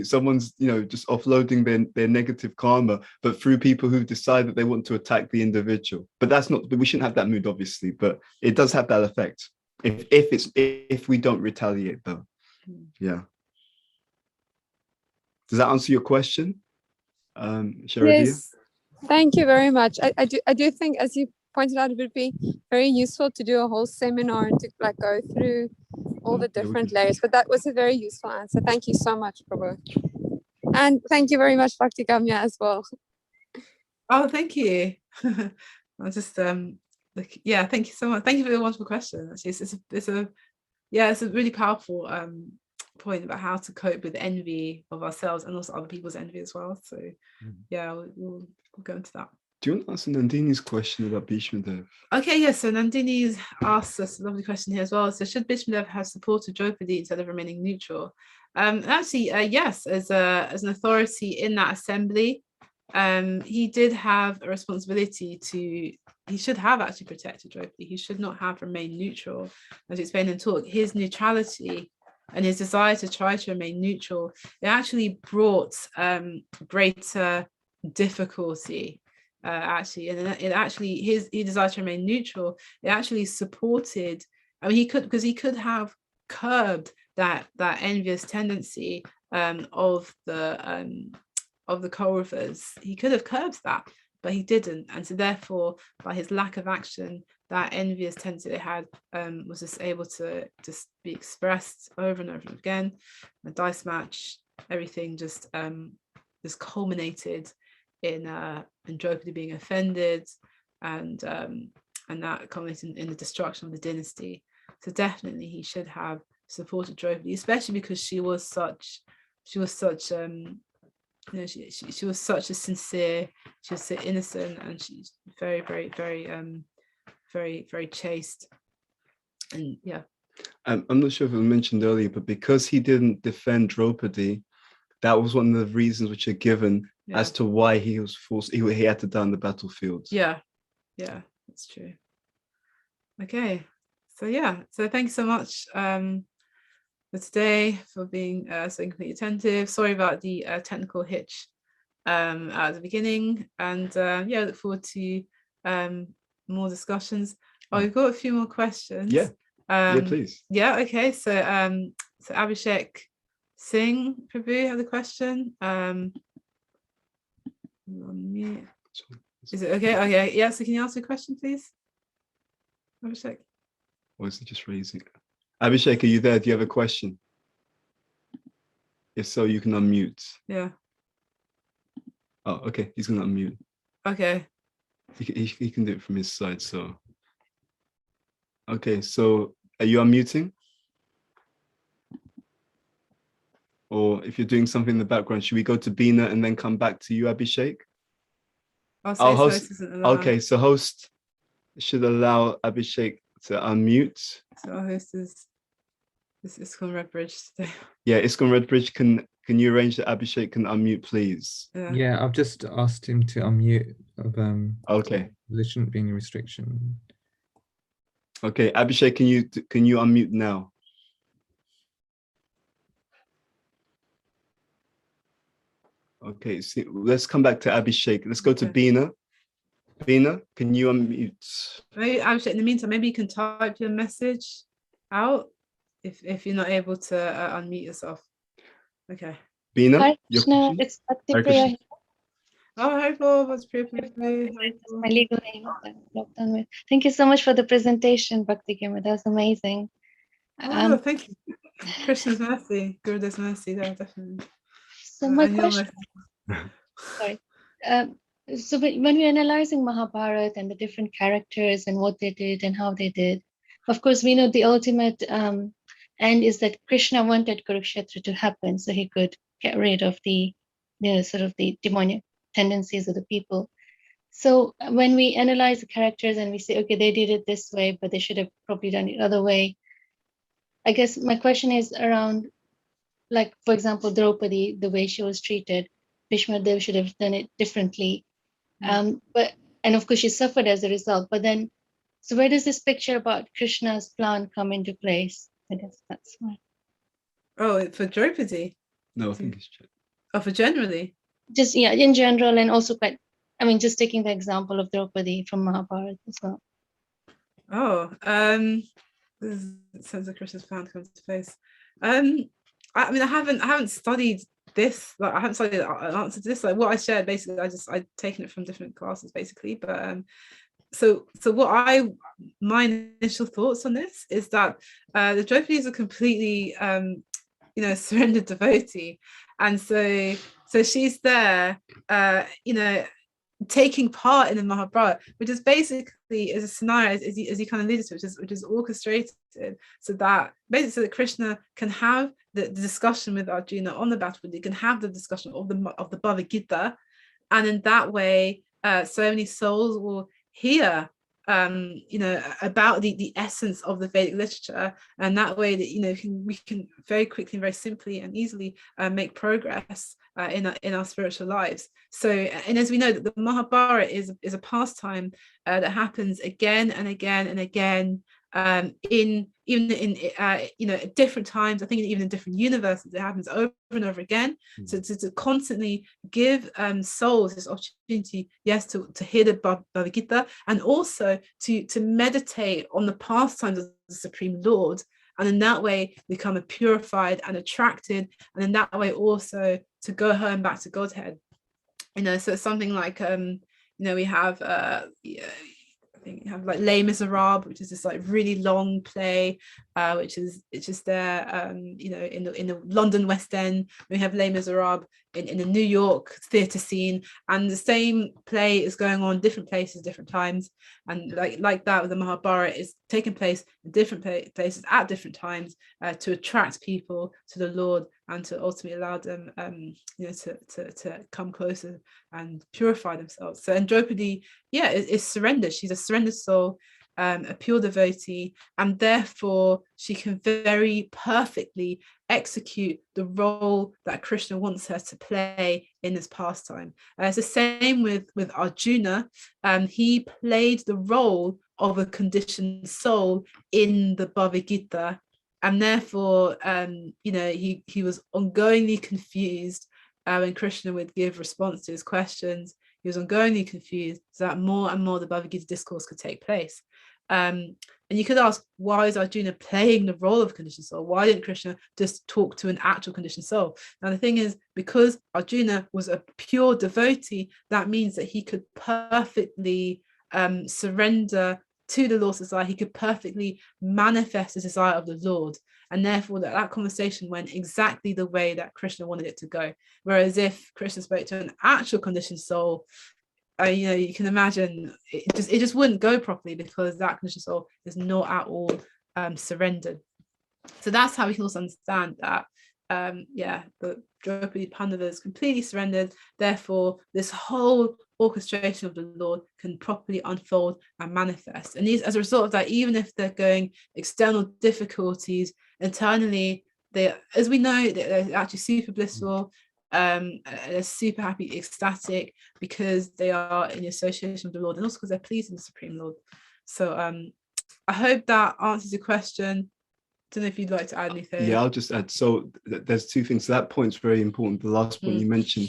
someone's, just offloading their negative karma, but through people who decide that they want to attack the individual. But we shouldn't have that mood, obviously, but it does have that effect if we don't retaliate, though. Yeah. Does that answer your question, Sharadia? Yes. Thank you very much. I do think, as you pointed out, it would be very useful to do a whole seminar and to go through all the different layers, but that was a very useful answer. Thank you so much, Prabhu. And thank you very much, Bhakti Gamya, as well. Oh, thank you. I just thank you so much. Thank you for the wonderful question. Actually, it's a really powerful point about how to cope with envy of ourselves and also other people's envy as well. So we'll go into that. Do you want to answer Nandini's question about Bhishma Dev? Okay, yes. So Nandini's asked us a lovely question here as well. So should Bhishma Dev have supported Draupadi instead of remaining neutral? Actually, yes, as an authority in that assembly, he did have a responsibility he should have actually protected Draupadi. He should not have remained neutral. As explained in talk, his neutrality and his desire to try to remain neutral, it actually brought greater difficulty actually, and it actually his desire to remain neutral, it actually supported. I mean, he could have curbed that envious tendency of the Kauravas. He could have curbed that, but he didn't, and so therefore, by his lack of action, that envious tendency they had was just able to just be expressed over and over again. The dice match, everything just culminated in Draupadi being offended, and that culminated in the destruction of the dynasty. So definitely he should have supported Draupadi, especially because she was such she was such a sincere, she was so innocent, and she's very, very, very very, very chaste. And yeah, I'm not sure if it was mentioned earlier, but because he didn't defend Draupadi, that was one of the reasons which are given as to why he was forced, he had to die on the battlefield. Yeah, that's true. Okay, so thank you so much for today, for being so completely attentive. Sorry about the technical hitch at the beginning, and look forward to more discussions. We've got a few more questions. Please. Okay, so Abhishek Singh Prabhu has a question. Is it okay? Yeah, so can you ask a question, please, Abhishek? Or is he just raising? Abhishek, are you there? Do you have a question? If so, you can unmute. Yeah. Oh, okay. He's gonna unmute. Okay. He can do it from his side. So, okay. So, are you unmuting? Or if you're doing something in the background, should we go to Bina and then come back to you, Abhishek? Our host isn't allowed. Okay, so host should allow Abhishek to unmute. So our host is Iskon Redbridge today. Yeah, Iskon Redbridge, can you arrange that Abhishek can unmute, please? Yeah, I've just asked him to unmute. Okay. There shouldn't be any restriction. Okay, Abhishek, can you unmute now? Okay, see, let's come back to Abhishek. Let's go to Bina. Bina, can you unmute? Maybe Abhishek, in the meantime, maybe you can type your message out if you're not able to unmute yourself. Okay. Bina, Hi, Krishna. It's Bhakti Priya here. Oh, hi, Paul. What's Priya? My legal name. Thank you so much for the presentation, Bhakti Gamya. That was amazing. Oh, thank you. Krishna's mercy, Gurudeva's mercy, there, definitely. So my question. Sorry. So when we're analyzing Mahabharata and the different characters and what they did and how they did, of course, we know the ultimate end is that Krishna wanted Kurukshetra to happen so he could get rid of the sort of the demonic tendencies of the people. So when we analyze the characters and we say, okay, they did it this way, but they should have probably done it the other way. I guess my question is around, like, for example, Draupadi, the way she was treated, Bhishma Dev should have done it differently. And of course she suffered as a result. But then, so where does this picture about Krishna's plan come into place? I guess that's why. Oh, for Draupadi? No, I think it's for generally? Just, yeah, in general, and also quite, I mean, just taking the example of Draupadi from Mahabharata as well. Oh, this sense of Krishna's plan comes to face. I mean, I haven't studied this. Like, I haven't studied an answer to this. Like, what I shared, basically, I'd taken it from different classes, basically. But so what my initial thoughts on this is that the Draupadi is a completely surrendered devotee, and so she's there, taking part in the Mahabharata, which is basically is a scenario, as you kind of alluded to, which is orchestrated so that Krishna can have the discussion with Arjuna on the battlefield. He can have the discussion of the Bhagavad Gita, and in that way, so many souls will hear about the essence of the Vedic literature, and that way that we can very quickly and very simply and easily make progress in our spiritual lives. So, and as we know, that the Mahabharata is a pastime that happens again and again and again in even in at different times. I think even in different universes, it happens over and over again. So to constantly give souls this opportunity, yes, to hear the Bhagavad Gita, and also to meditate on the pastimes of the Supreme Lord, and in that way become purified and attracted, and in that way also to go home back to Godhead. So it's something like we have I think you have like Les Miserables, which is this like really long play, which is it's just there, in the London West End. We have Les Miserables in the New York theatre scene, and the same play is going on different places, different times, and like that with the Mahabharata is taking place in different places at different times to attract people to the Lord and to ultimately allow them, to come closer and purify themselves. So Andropedy, is surrendered. She's a surrendered soul, a pure devotee, and therefore she can very perfectly execute the role that Krishna wants her to play in this pastime. It's the same with Arjuna. He played the role of a conditioned soul in the Bhagavad Gita, and therefore he was ongoingly confused when Krishna would give response to his questions. He was ongoingly confused so that more and more the Bhagavad Gita discourse could take place. And you could ask, why is Arjuna playing the role of conditioned soul? Why didn't Krishna just talk to an actual conditioned soul? Now the thing is, because Arjuna was a pure devotee, that means that he could perfectly surrender to the Lord's desire. He could perfectly manifest the desire of the Lord, and therefore that conversation went exactly the way that Krishna wanted it to go. Whereas if Krishna spoke to an actual conditioned soul, you can imagine it just wouldn't go properly, because that conditioned soul is not at all surrendered. So that's how we can also understand that the Draupadi Pandava is completely surrendered. Therefore, this whole orchestration of the Lord can properly unfold and manifest. And as a result of that, even if they're going external difficulties internally, as we know, they're actually super blissful. They're super happy, ecstatic, because they are in association with the Lord, and also because they're pleasing the Supreme Lord. So I hope that answers your question. Don't know if you'd like to add anything. Yeah, I'll just add. So there's two things. That point's very important. The last point you mentioned,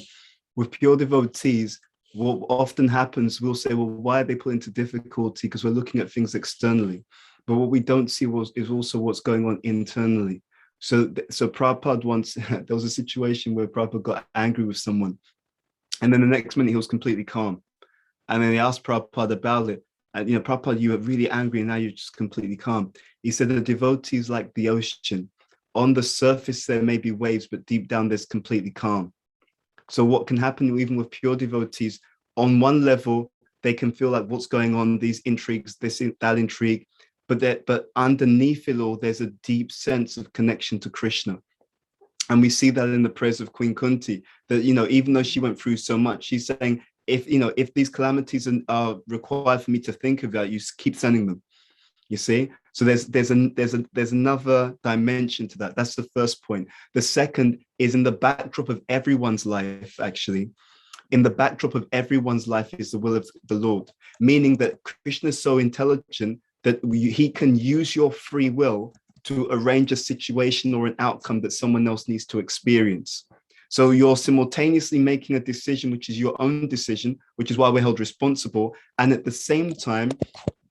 with pure devotees, what often happens, we'll say, well, why are they put into difficulty? Because we're looking at things externally. But what we don't see is also what's going on internally. So Prabhupada once, there was a situation where Prabhupada got angry with someone, and then the next minute he was completely calm. And then they asked Prabhupada about it. And, Prabhupada, you were really angry and now you're just completely calm. He said the devotee is like the ocean. On the surface, there may be waves, but deep down, there's completely calm. So what can happen even with pure devotees, on one level, they can feel like what's going on, these intrigues, that intrigue, but underneath it all, there's a deep sense of connection to Krishna. And we see that in the prayers of Queen Kunti, that, even though she went through so much, she's saying, if these calamities are required for me to think of that, you keep sending them. You see, so there's another dimension to that. That's the first point. The second is in the backdrop of everyone's life. Actually, in the backdrop of everyone's life is the will of the Lord, meaning that Krishna is so intelligent that he can use your free will to arrange a situation or an outcome that someone else needs to experience. So you're simultaneously making a decision, which is your own decision, which is why we're held responsible. And at the same time,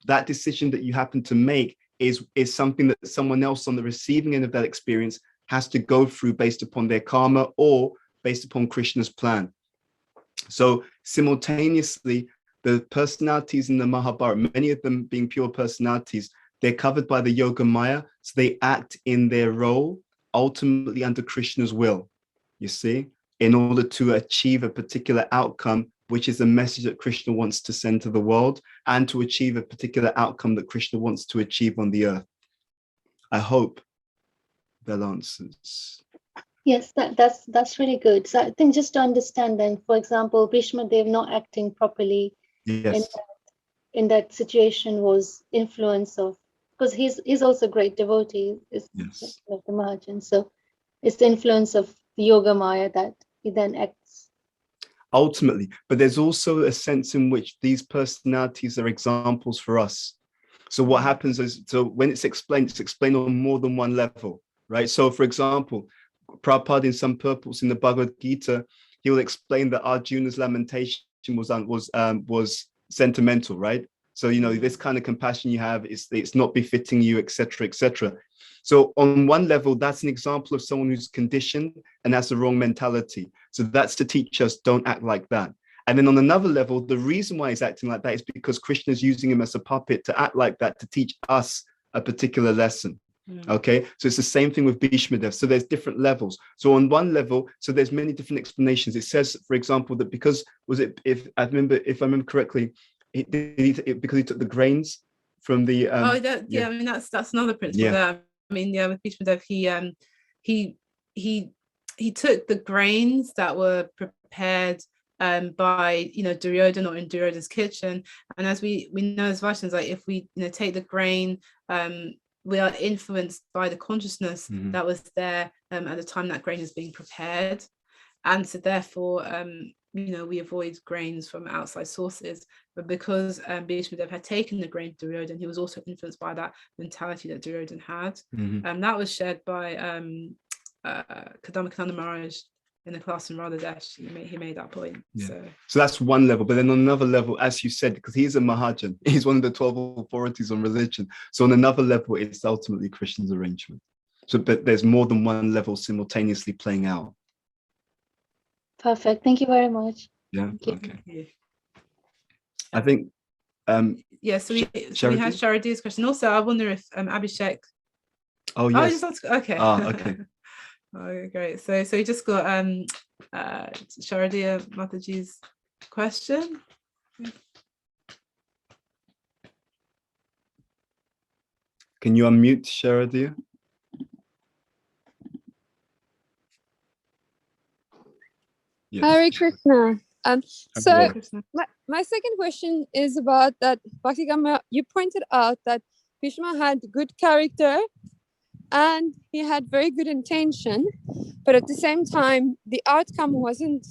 that decision that you happen to make is something that someone else on the receiving end of that experience has to go through based upon their karma or based upon Krishna's plan. So simultaneously, the personalities in the Mahabharata, many of them being pure personalities, they're covered by the Yoga Maya, so they act in their role, ultimately under Krishna's will. You see, in order to achieve a particular outcome, which is a message that Krishna wants to send to the world, and to achieve a particular outcome that Krishna wants to achieve on the earth. I hope that answers. Yes, that's really good. So I think just to understand then, for example, Bhishma Dev not acting properly in that situation was influence of, because he's also a great devotee, is of the Mahajan. So it's the influence of the Yoga Maya that he then acts. Ultimately, but there's also a sense in which these personalities are examples for us. So what happens is, so when it's explained on more than one level, right? So for example, Prabhupada in some purports in the Bhagavad Gita, he will explain that Arjuna's lamentation was sentimental, right? So, you know, this kind of compassion you have, it's not befitting you, etc., etc. So on one level, that's an example of someone who's conditioned and has the wrong mentality. So that's to teach us, don't act like that. And then on another level, the reason why he's acting like that is because Krishna is using him as a puppet to act like that, to teach us a particular lesson. Okay, so it's the same thing with Bhishma Dev. So there's different levels. So on one level, so there's many different explanations. It says, for example, that because if I remember correctly, because he took the grains from the I mean that's another principle there. I mean, with Bhishma Dev, he took the grains that were prepared by Duryodhana or in Duryodhana's kitchen, and as we know as Vaishnavas, like if we take the grain, we are influenced by the consciousness that was there at the time that grain is being prepared, and so therefore we avoid grains from outside sources. But because Bhishma Dev had taken the grain to Duryodhana, he was also influenced by that mentality that Duryodhana had. That was shared by Kadamakananda Maharaj in the class in Radha Desh. He made that point. So that's one level. But then on another level, as you said, because he's a Mahajan, he's one of the 12 authorities on religion. So on another level, it's ultimately Krishna's arrangement. So, but there's more than one level simultaneously playing out. Perfect. Thank you very much. Yeah. Okay. I think. So we had Sharadia's question. Also, I wonder if Abhishek. Oh yes. Okay. Okay. Oh, great. So we just got Sharadia Mataji's question. Can you unmute Sharadia? Yes. Hare Krishna. So my second question is about that Bhakti Gamya. You pointed out that Bhishma had good character and he had very good intention, but at the same time, the outcome wasn't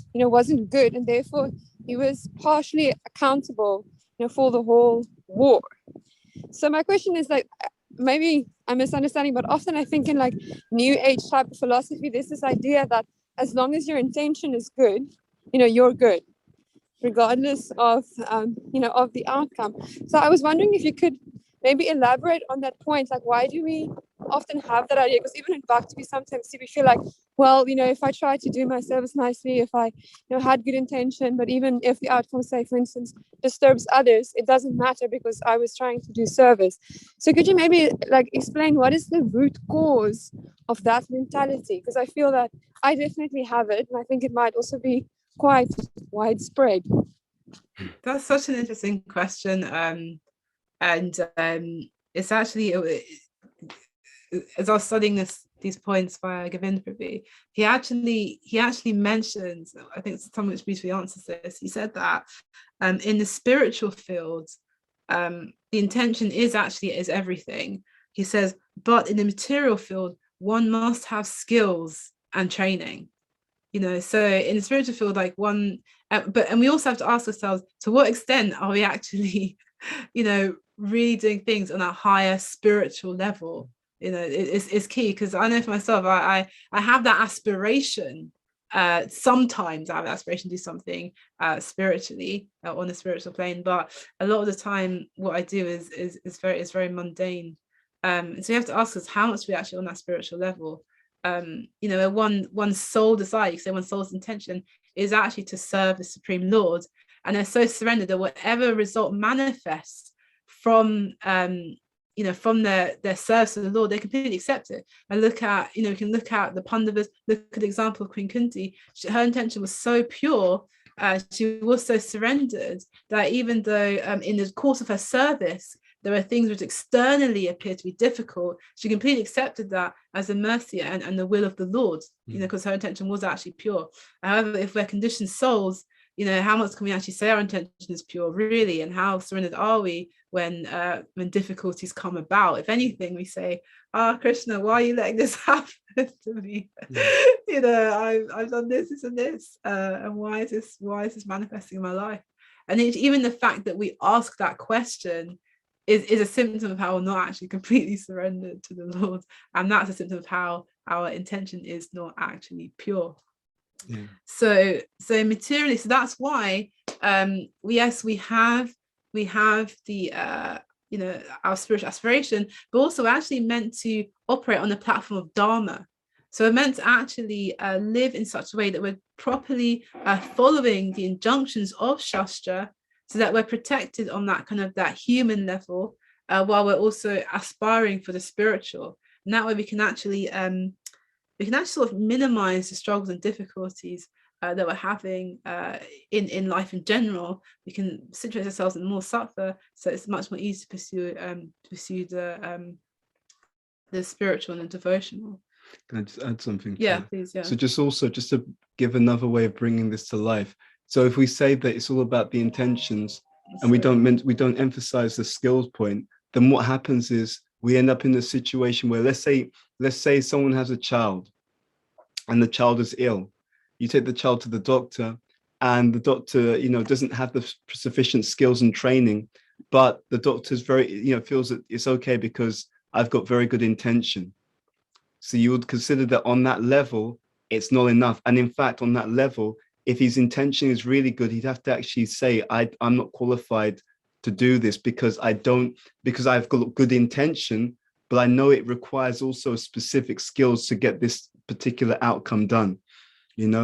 good, and therefore he was partially accountable, for the whole war. So my question is, like, maybe I'm misunderstanding, but often I think in like New Age type of philosophy, there's this idea that as long as your intention is good, you're good, regardless of of the outcome. So I was wondering if you could maybe elaborate on that point. Like, why do we often have that idea? Because even in Bhakti, we sometimes we feel like, well, if I try to do my service nicely, if I had good intention, but even if the outcome, say for instance, disturbs others, it doesn't matter because I was trying to do service. So could you maybe like explain what is the root cause of that mentality? Because I feel that I definitely have it, and I think it might also be quite widespread. That's such an interesting question. And it's actually, as I was studying these points by Govinda Prabhu, he actually mentions, I think someone which beautifully answers this. He said that in the spiritual field, the intention is everything. He says, but in the material field, one must have skills and training. So in the spiritual field, like and we also have to ask ourselves, to what extent are we actually, really doing things on a higher spiritual level? It's key, because I know for myself, I have that aspiration. Sometimes I have an aspiration to do something spiritually on the spiritual plane, but a lot of the time, what I do is very mundane. So you have to ask us how much we actually on that spiritual level. One soul desire, say one soul's intention is actually to serve the Supreme Lord, and they're so surrendered that whatever result manifests from from their service to the Lord, they completely accept it. And we can look at the Pandavas, look at the example of Queen Kunti. Her intention was so pure, she was so surrendered that even though in the course of her service there are things which externally appear to be difficult, she completely accepted that as a mercy and the will of the Lord, because her intention was actually pure. However, if we're conditioned souls, how much can we actually say our intention is pure, really, and how surrendered are we when difficulties come about? If anything, we say, Krishna, why are you letting this happen to me? I've done this and this, and why is this manifesting in my life? And even the fact that we ask that question is a symptom of how we're not actually completely surrendered to the Lord, and that's a symptom of how our intention is not actually pure. Yeah. So materially, so that's why we have the our spiritual aspiration, but also we're actually meant to operate on the platform of Dharma. So we're meant to actually live in such a way that we're properly following the injunctions of Shastra, so that we're protected on that kind of that human level, while we're also aspiring for the spiritual. And that way we can actually sort of minimize the struggles and difficulties that we're having in life in general. We can situate ourselves in more sattva, so it's much more easy to pursue the spiritual and the devotional. Can I just add something? Yeah, please. Yeah. So just to give another way of bringing this to life. So if we say that it's all about the intentions, and we don't emphasize the skills point, then what happens is we end up in a situation where let's say someone has a child, and the child is ill. You take the child to the doctor, and the doctor, doesn't have the sufficient skills and training, but the doctor's feels that it's okay because I've got very good intention. So you would consider that on that level, it's not enough. And in fact, on that level, if his intention is really good, he'd have to actually say, I'm not qualified to do this because I've got good intention, but I know it requires also specific skills to get this particular outcome done.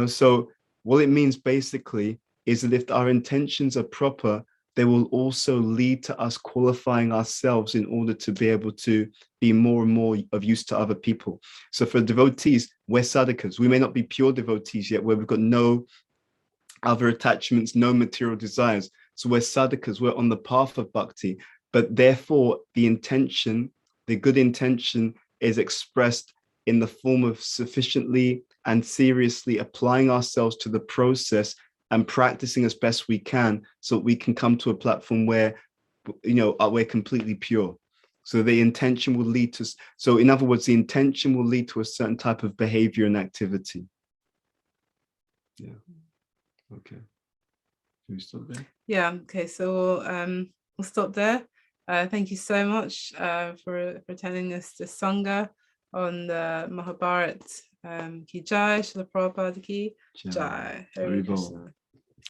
So what it means basically is that if our intentions are proper, they will also lead to us qualifying ourselves in order to be able to be more and more of use to other people. So for devotees, we're sadhakas. We may not be pure devotees yet, where we've got no other attachments, no material desires. So we're sadhakas, we're on the path of bhakti, but therefore the good intention is expressed in the form of sufficiently and seriously applying ourselves to the process and practicing as best we can, so that we can come to a platform where, we're completely pure. So the intention will lead to, so in other words, the intention will lead to a certain type of behavior and activity. Yeah. Okay. Can we stop there? Yeah. Okay. So we'll stop there. Thank you so much for attending this Sangha on the Mahabharata. Ki Jai, Srila Prabhupada Ki Jai. Hare Krishna.